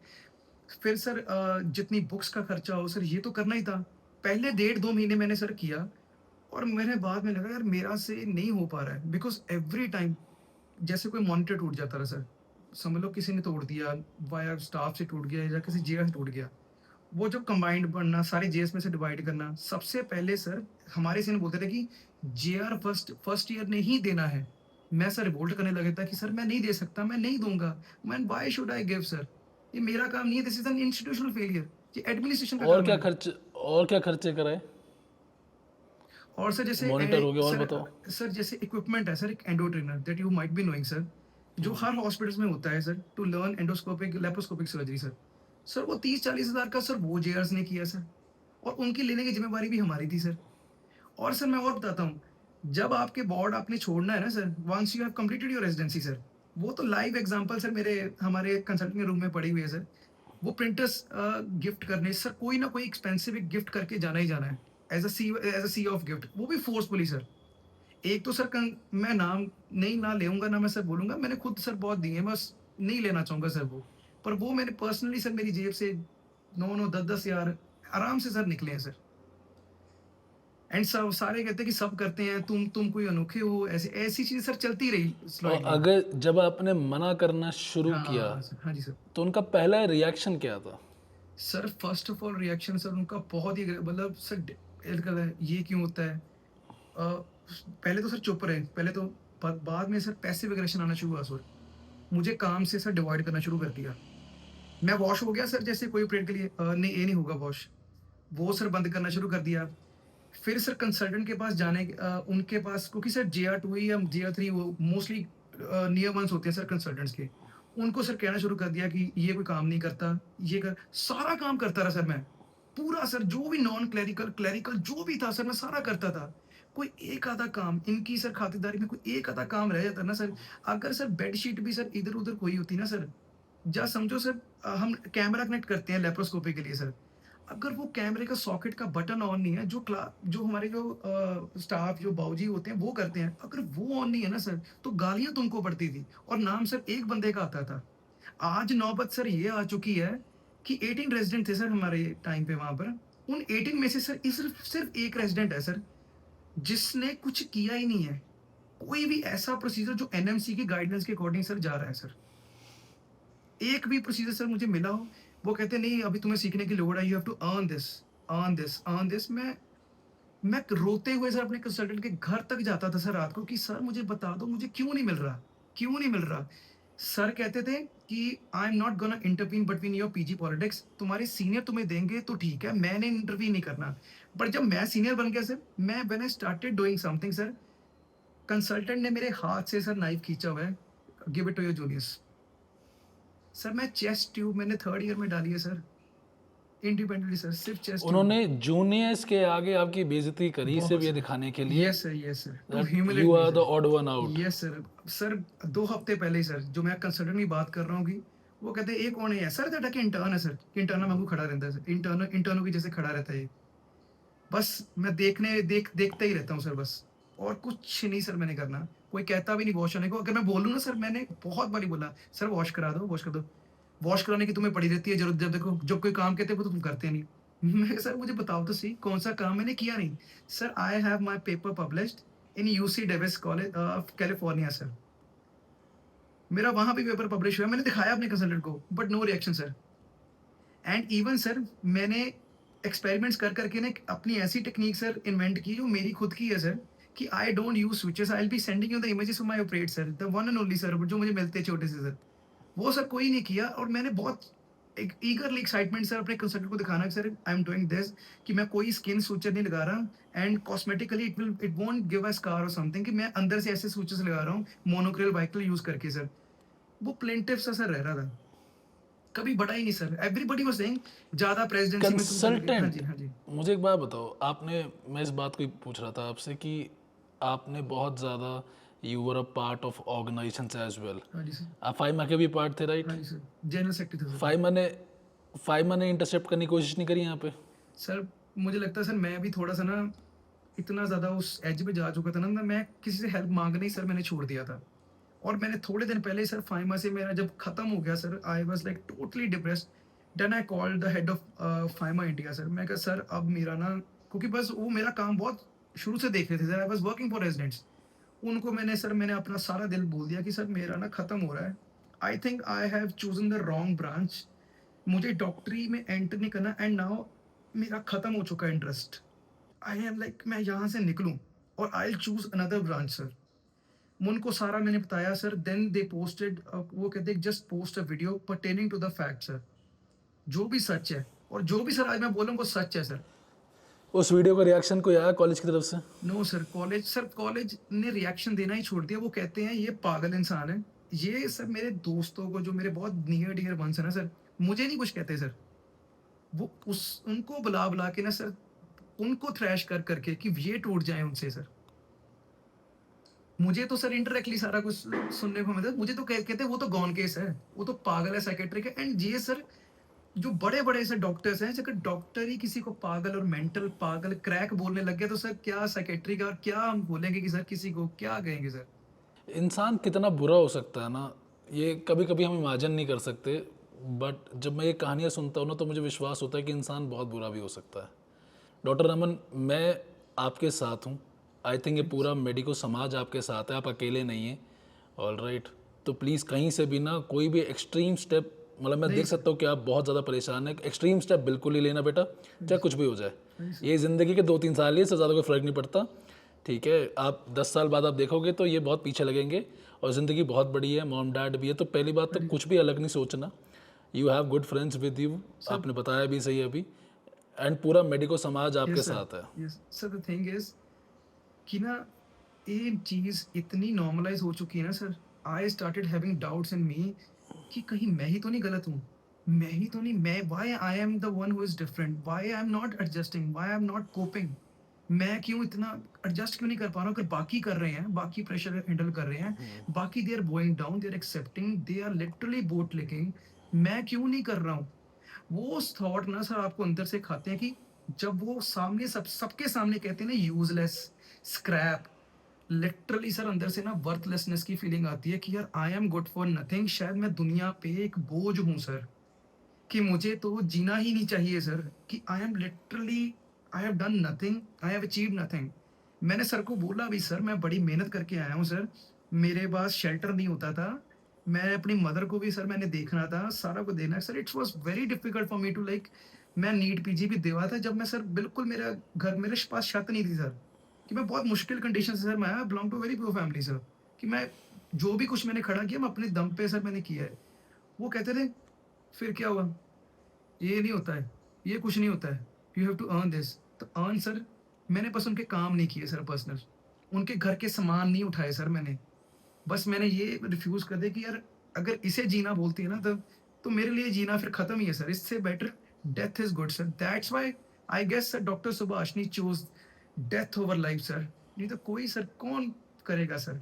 फिर सर जितनी बुक्स का खर्चा हो सर, ये तो करना ही था। पहले डेढ़ 2 महीने मैंने सर किया और मेरे बाद में लगा यार मेरा से नहीं हो पा रहा है। बिकॉज़ एवरी टाइम जैसे कोई मॉनिटर टूट जाता था सर, समझ लो किसी ने तोड़ दिया, वाया स्टाफ से टूट गया या किसी जगह से टूट गया। वो जो कंबाइंड पढ़ना, सारे जेएस में से डिवाइड करना, सबसे पहले सर हमारे सीनियर बोलते थे कि जेआर फर्स्ट ईयर ने ही देना है। मैं सर रिवोल्ट करने लगा था कि सर मैं नहीं दे सकता, मैं नहीं दूँगा। Man why should I give sir? ये मेरा काम नहीं है, this is an institutional failure. ये एडमिनिस्ट्रेशन का और काम क्या है। खर्च और क्या खर्चे कराए? और सर जैसे मॉनिटर हो गया, और बताओ। सर जैसे इक्विपमेंट है सर, एक endo trainer that you might be knowing sir, जो हर हॉस्पिटल्स में होता है sir, to learn endoscopic laparoscopic surgery sir. Sir वो 30-40 हज़ार का सर वो जेआर्स ने किया सर, और उनकी लेने की ज़िम्मेवारी भी हमारी थी सर। और सर मैं और बताता हूँ, जब आपके बोर्ड आपने छोड़ना है ना sir, once you have completed your residency sir, वो तो लाइव एग्ज़ाम्पल सर मेरे हमारे कंसल्टिंग रूम में पड़ी हुई है सर। वो प्रिंटर्स गिफ्ट करने सर, कोई ना कोई एक्सपेंसिव एक गिफ्ट करके जाना ही जाना है, as a sea of gift, वो भी फोर्सफुली सर। एक तो सर मैं नाम नहीं ना लेऊँगा, ना मैं सर बोलूँगा, मैंने खुद सर बहुत दिए हैं, बस नहीं लेना चाहूँगा सर वो। पर वो मैंने पर्सनली सर मेरी जेब से 9-9 10-10 हज़ार आराम से सर निकले हैं सर। एंड सब सारे कहते हैं कि सब करते हैं, तुम कोई अनोखे हो, ऐसे ऐसी चीज़ें सर चलती रही और स्लाइडली। अगर जब आपने मना करना शुरू किया, हाँ, सर। हाँ जी सर। तो उनका पहला रिएक्शन क्या था? Sir first of all reaction sir उनका बहुत ही मतलब सर ये क्यों होता है? अ, पहले तो सर चुप रहे, पहले तो बाद में सर पैसिव एग्रेशन आना शुरू हुआ सर। मुझे काम से सर डिवाइड करना शुरू कर दिया। मैं वॉश हो गया सर, जैसे कोई पीरियड के लिए नहीं ये नहीं होगा वॉश, वो सर बंद करना शुरू कर दिया। फिर सर कंसल्टेंट के पास उनके पास, क्योंकि सर JR2 या JR3 वो मोस्टली नियर वंस होते हैं सर कंसल्टेंट्स के। उनको सर कहना शुरू कर दिया कि ये कोई काम नहीं करता, ये कर सारा काम करता रहा सर मैं। पूरा सर जो भी नॉन क्लेरिकल, क्लेरिकल जो भी था सर मैं सारा करता था। कोई एक आधा काम इनकी सर खातिरदारी में कोई एक आधा काम रह जाता ना सर, अगर सर बेडशीट भी सर इधर-उधर कोई होती ना सर, या समझो सर हम कैमरा कनेक्ट करते हैं लेप्रोस्कोपी के लिए सर। अगर वो कैमरे का सॉकेट का बटन ऑन नहीं है, जो हमारे जो स्टाफ जो बाबूजी होते हैं वो करते हैं, अगर वो ऑन नहीं है ना सर, तो गालियाँ तुमको पड़ती थी, और नाम सर एक बंदे का आता था। आज नौबत सर ये आ चुकी है कि 18 रेज़िडेंट थे सर हमारे टाइम पे वहाँ पर। उन 18 में से सर सिर्फ़ सिर्फ़ 1 रेज़िडेंट है सर, जिसने कुछ किया ही नहीं है। कोई भी ऐसा प्रोसीजर जो एनएमसी की गाइडेंस के अकॉर्डिंग सर जा रहा है सर। एक भी प्रोसीजर सर मुझे मिला हो, वो कहते हैं नहीं अभी तुम्हें सीखने की लोड़ है, you have to earn this, earn this, earn this. मैं रोते हुए सर अपने कंसल्टेंट के घर तक जाता था सर रात को कि सर मुझे बता दो मुझे क्यों नहीं मिल रहा? क्यों नहीं मिल रहा? सर कहते थे कि I am not gonna intervene between your PG politics, तुम्हारे सीनियर तुम्हें देंगे तो ठीक है, मैंने इंटरवीन नहीं करना। बट जब मैं सीनियर बन गया सर, मैं when I started doing something sir, consultant ने मेरे हाथ से सर नाइफ खींचा हुआ है, give it to your juniors. Sir मैं चेस्ट ट्यूब मैंने 3rd ईयर में डाली है सर, इंडिपेंडेंटली सर, सिर्फ चेस्ट ट्यूब। उन्होंने जूनियर्स के आगे आपकी बेइज्जती करी बहुत सिर्फ ये सर। दिखाने के लिए yes sir, to that humiliate you me are the sir. Odd one out. Yes sir. Sir 2 हफ्ते पहले ही सर, जो मैं कंसल्टेंट की बात कर रहा हूँ कि वो कहते हैं, "ये कौन है?" सर ਤੁਹਾਡਾ कि इंटर्न है सर, कि इंटर्न वांगू खड़ा रहता है सर, इंटर्नों की जैसे खड़ा रहता है ये। बस मैं देखता ही रहता हूँ सर बस, और कुछ नहीं सर मैंने करना। कोई कहता भी नहीं वॉश होने को, अगर मैं बोलूँ ना सर, मैंने बहुत बारी बोला, "सर वॉश करा दो, वॉश कर दो।" वॉश कराने की तुम्हें पड़ी रहती है ज़रूरत, जब देखो जब कोई काम कहते हो वो तो तुम करते नहीं। मैं कहा, "सर मुझे बताओ तो सही, कौन-सा काम मैंने किया नहीं?" "Sir I have my paper published in UC Davis college California sir." मेरा वहाँ पे पेपर पब्लिश हुआ है, मैंने दिखाया अपने कंसल्टेंट को, but no reaction sir. And even sir मैंने एक्सपेरिमेंट्स कर करके ना एक अपनी ऐसी टेक्नीक सर इन्वेंट की जो मेरी खुद की है सर, कि I don't use switches, I will be sending you the images of my operate sir, the one and only sir, जो मुझे मिलते हैं छोटे से सर। वो सर कोई नहीं किया, और मैंने बहुत एक ईगरली एक्साइटमेंट सर अपने कंसल्टेंट को दिखाना कि sir I am doing this, कि मैं कोई स्किन सूचर नहीं लगा रहा, and cosmetically it won't give a scar और समथिंग, कि मैं अंदर से ऐसे सूचर्स लगा रहा हूँ मोनोक्रिल बाइकल यूज करके सर। वो प्लेंटिव सा सर रह रहा था, कभी बढ़ा ही नहीं सर। एवरीबॉडी वाज सेइंग ज्यादा प्रेसिडेंसी में तुम कर लोगे। हाँ कंसल्टेंट, जी, हाँ जी। मुझे एक बात बताओ, आपने, मैं इस बात को ही पूछ रहा था आपसे कि आपने बहुत ज़्यादा, you were a part of organisation as well. हाँ जी सर। आप फाइमा के भी पार्ट थे, राइट? हाँ जी सर, जनरल सेक्रेटरी था सर मैं। फाइमा ने इंटरसेप्ट करने की कोशिश नहीं करी यहाँ पे? सर मुझे लगता है सर मैं भी थोड़ा सा ना इतना ज़्यादा उस एज पे जा चुका था ना, मैं किसी से हेल्प माँगना ही सर मैंने छोड़ दिया था। और मैंने थोड़े दिन पहले सर फाइमा से मेरा जब खत्म हो गया sir, I was like totally depressed. Then I called the head of FAIMA India sir. मैं कहा सर अब मेरा ना, क्योंकि बस वो मेरा काम बहुत शुरू से देख रहे थे sir, I was working for residents. उनको मैंने अपना सारा दिल बोल दिया कि सर मेरा ना खत्म हो रहा है। I think I have chosen the wrong branch. मुझे डॉक्टरी में एंटर नहीं करना एंड नाउ मेरा खत्म हो चुका है इंटरेस्ट। आई एम लाइक मैं यहाँ से निकलूँ और I will choose another branch sir. उनको सारा मैंने बताया सर, देन दे पोस्टेड वो कहते हैं just post a video pertaining to the fact sir. जो भी सच है और जो भी सर आज मैं बोलूँ वो सच है सर। उस वीडियो का रिएक्शन कोई आया कॉलेज की तरफ से? नो सर कॉलेज ने रिएक्शन देना ही छोड़ दिया। वो कहते हैं ये पागल इंसान है। ये सर मेरे दोस्तों को जो मेरे बहुत नियर डियर वंस है ना सर, मुझे नहीं कुछ कहते सर। वो उस उनको बुला-बुला के ना सर, उनको थ्रैश कर करके कि ये टूट जाएँ उनसे सर। मुझे तो सर इनडायरेक्टली सारा कुछ सुनने को मिला। मुझे तो कहते हैं वो तो गॉन केस है, वो तो पागल है, साइकियाट्रिक है एंड ये सर जो बड़े-बड़े ऐसे डॉक्टर्स हैं, अगर डॉक्टर ही किसी को पागल और मेंटल पागल, क्रैक बोलने लग गया तो सर क्या साइकियाट्रिक और क्या हम बोलेंगे कि सर किसी को क्या कहेंगे सर? इंसान कितना बुरा हो सकता है ना, ये कभी कभी हम इमेजिन नहीं कर सकते। बट जब मैं ये कहानियाँ सुनता हूँ ना तो मुझे विश्वास होता है कि इंसान बहुत बुरा भी हो सकता है। डॉक्टर रमन, मैं आपके साथ हूँ। आई थिंक ये पूरा मेडिको समाज आपके साथ है, आप अकेले नहीं हैं। ऑल राइट, तो प्लीज़ कहीं से भी ना कोई भी एक्सट्रीम स्टेप, मतलब मैं नहीं देख सर, सकता हूँ कि आप बहुत ज़्यादा परेशान हैं, एक्सट्रीम स्टेप बिल्कुल ही लेना बेटा, चाहे कुछ भी हो जाए। नहीं सर, ये ज़िंदगी के 2-3 साल ही, इससे ज़्यादा कोई फ़र्क नहीं पड़ता। ठीक है, आप 10 साल बाद आप देखोगे तो ये बहुत पीछे लगेंगे, और ज़िंदगी बहुत बड़ी है, मॉम डैड भी है, तो पहली बात तो नहीं कुछ भी अलग नहीं सोचना। You have good friends with you, sir, आपने बताया भी सही अभी, एंड पूरा मेडिको समाज आपके यस सर, साथ है। Yes sir. The thing is कि ना ये चीज़ इतनी नॉर्मलाइज़ हो चुकी है ना sir, I started having doubts in me कि कहीं मैं ही तो नहीं गलत हूँ? मैं ही तो नहीं, मैं why I am the one who is different? Why I am not adjusting? Why I am not coping? मैं क्यों इतना एडजस्ट क्यों नहीं कर पा रहा हूँ? अगर बाकी कर रहे हैं, बाकी प्रेशर हैंडल कर रहे हैं, बाकी they are going down, they are accepting, they are literally boot licking, मैं क्यों नहीं कर रहा हूँ? वो थॉट ना सर आपको अंदर से खाते हैं कि जब वो सामने सबके सामने कहते हैं ना यूजलेस, स्क्रैप, लिटरली सर अंदर से ना वर्थलेसनेस की फीलिंग आती है कि यार I am good for nothing. शायद मैं दुनिया पे एक बोझ हूँ सर, कि मुझे तो जीना ही नहीं चाहिए सर, कि I am literally I have done nothing, I have achieved nothing. मैंने सर को बोला भी सर मैं बड़ी मेहनत करके आया हूँ सर, मेरे पास शेल्टर नहीं होता था, मैं अपनी मदर को भी सर मैंने देखना था, सारा को देना है sir. It's was very difficult for me to like, मैं नीट पीजी भी दिलवा था जब मैं सर बिल्कुल मेरा घर मेरे पास छत नहीं थी सर, कि मैं बहुत मुश्किल कंडीशन से सर मैं आया, belong to very poor family sir, कि मैं जो भी कुछ मैंने खड़ा किया मैं अपने दम पे सर मैंने किया है। वो कहते थे फिर क्या हुआ, ये नहीं होता है, ये कुछ नहीं होता है, you have to earn this. तो अर्न सर, मैंने बस उनके काम नहीं किए सर पर्सनल, उनके घर के सामान नहीं उठाए सर मैंने। बस मैंने ये रिफ्यूज़ कर दिया कि यार अगर इसे जीना बोलती है ना तो मेरे लिए जीना फिर खत्म ही है सर, इससे better death is good sir. That's why I guess sir doctor Subhashini choose death over life sir. नहीं तो कोई सर कौन करेगा सर?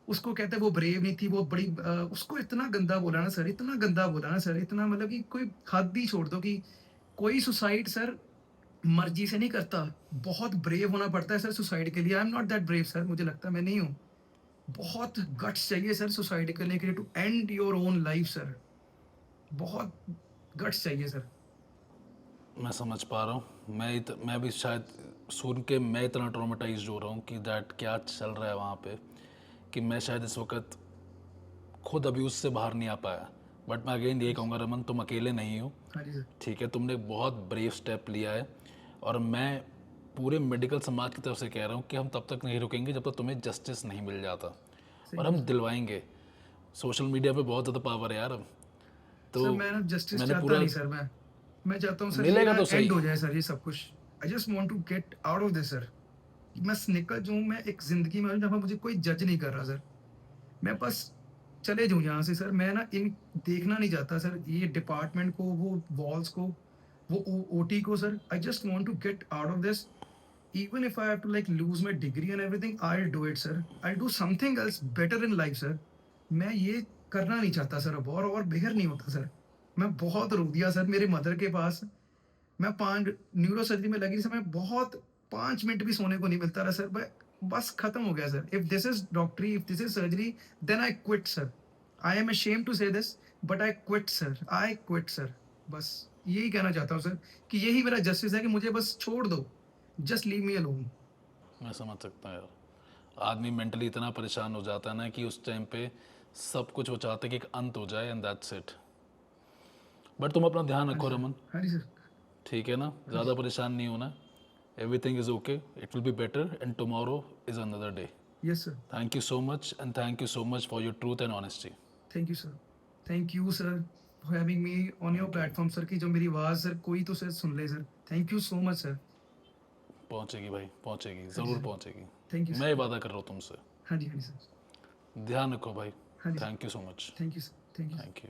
उसको कहते हैं वो ब्रेव नहीं थी, वो बड़ी उसको इतना गंदा बोला ना सर, इतना गंदा बोला ना सर, इतना मतलब कि कोई हद ही छोड़ दो कि कोई सुसाइड सर मर्ज़ी से नहीं करता। बहुत ब्रेव होना पड़ता है सर सुसाइड के लिए। I am not that brave sir, मुझे लगता है मैं नहीं हूँ। बहुत गट्स चाहिए सर सुसाइड करने के लिए, to end your own life sir. बहुत गट्स चाहिए सर। मैं समझ पा रहा हूँ, मैं भी शायद सुन के मैं इतना ट्रॉमेटाइज्ड हो रहा हूँ कि दैट क्या चल रहा है वहाँ पे, कि मैं शायद इस वक्त खुद अभी उससे बाहर नहीं आ पाया। बट मैं अगेन ये कहूँगा रमन, तुम अकेले नहीं हो। हाँ जी सर। ठीक है, तुमने एक बहुत ब्रेव स्टेप लिया है, और मैं पूरे मेडिकल समाज की तरफ से कह रहा हूँ कि हम तब तक नहीं रुकेंगे जब तक तुम्हें जस्टिस नहीं मिल जाता, सही और बात हम है। दिलवाएंगे। सोशल मीडिया पे बहुत ज़्यादा पावर है यार अब तो। सर मैं ना जस्टिस मैंने चाहता पूरा, नहीं सर मैं चाहता हूँ सर ये मिलेगा ना तो एंड सही। हो जाए सर ये सब कुछ। I just want to get out of this sir. मैं निकल जाऊँ, मैं एक ज़िंदगी में हूँ जहाँ मुझे कोई जज नहीं कर रहा सर। मैं बस चले जाऊँ यहाँ से सर। मैं ना इन देखना नहीं चाहता सर ये डिपार्टमेंट को, वो वॉल्स को, वो ओ ओटी को sir. I just want to get out of this. Even if I have to like lose my degree and everything, I will do it sir. I will do something else better in life sir. मैं ये करना नहीं चाहता sir अब, और बेघर नहीं होता सर। मैं बहुत रो दिया सर मेरी मदर के पास। मैं 5 न्यूरो सर्जरी में लगी समय बहुत 5 मिनट भी सोने को नहीं मिलता रहा सर। मैं बस खत्म हो गया सर। इफ दिस इज़ डॉक्टरी, if this is surgery, then I quit sir. I am ashamed to say this, but I quit sir, I quit sir. बस यही कहना चाहता हूँ सर कि यही मेरा जस्टिस है कि मुझे बस छोड़ दो। Just leave me alone. मैं समझ सकता हूँ यार, आदमी मेंटली इतना परेशान हो जाता है ना कि उस टाइम पे सब कुछ वो चाहते हैं कि एक अंत हो जाए, एंड दैट्स इट। बट तुम अपना ध्यान रखो रमन, हाँ जी सर। ठीक है ना, ज़्यादा परेशान नहीं होना, everything is okay, it will be better and tomorrow is another day. Yes sir. Thank you so much and thank you so much for your truth and honesty. Thank you sir. Thank you sir for having me on your platform sir, कि जो मेरी आवाज़ sir कोई तो sir सुन ले sir. Thank you so much sir. पहुंचेगी भाई, पहुंचेगी, हाँ जी ज़रूर सर। पहुंचेगी। थैंक यू मैं सर। वादा कर रहा हूँ तुमसे। हाँ जी सर। ध्यान रखो भाई। हाँ जी sir. Thank you so much. Thank you sir. Thank you. Thank you.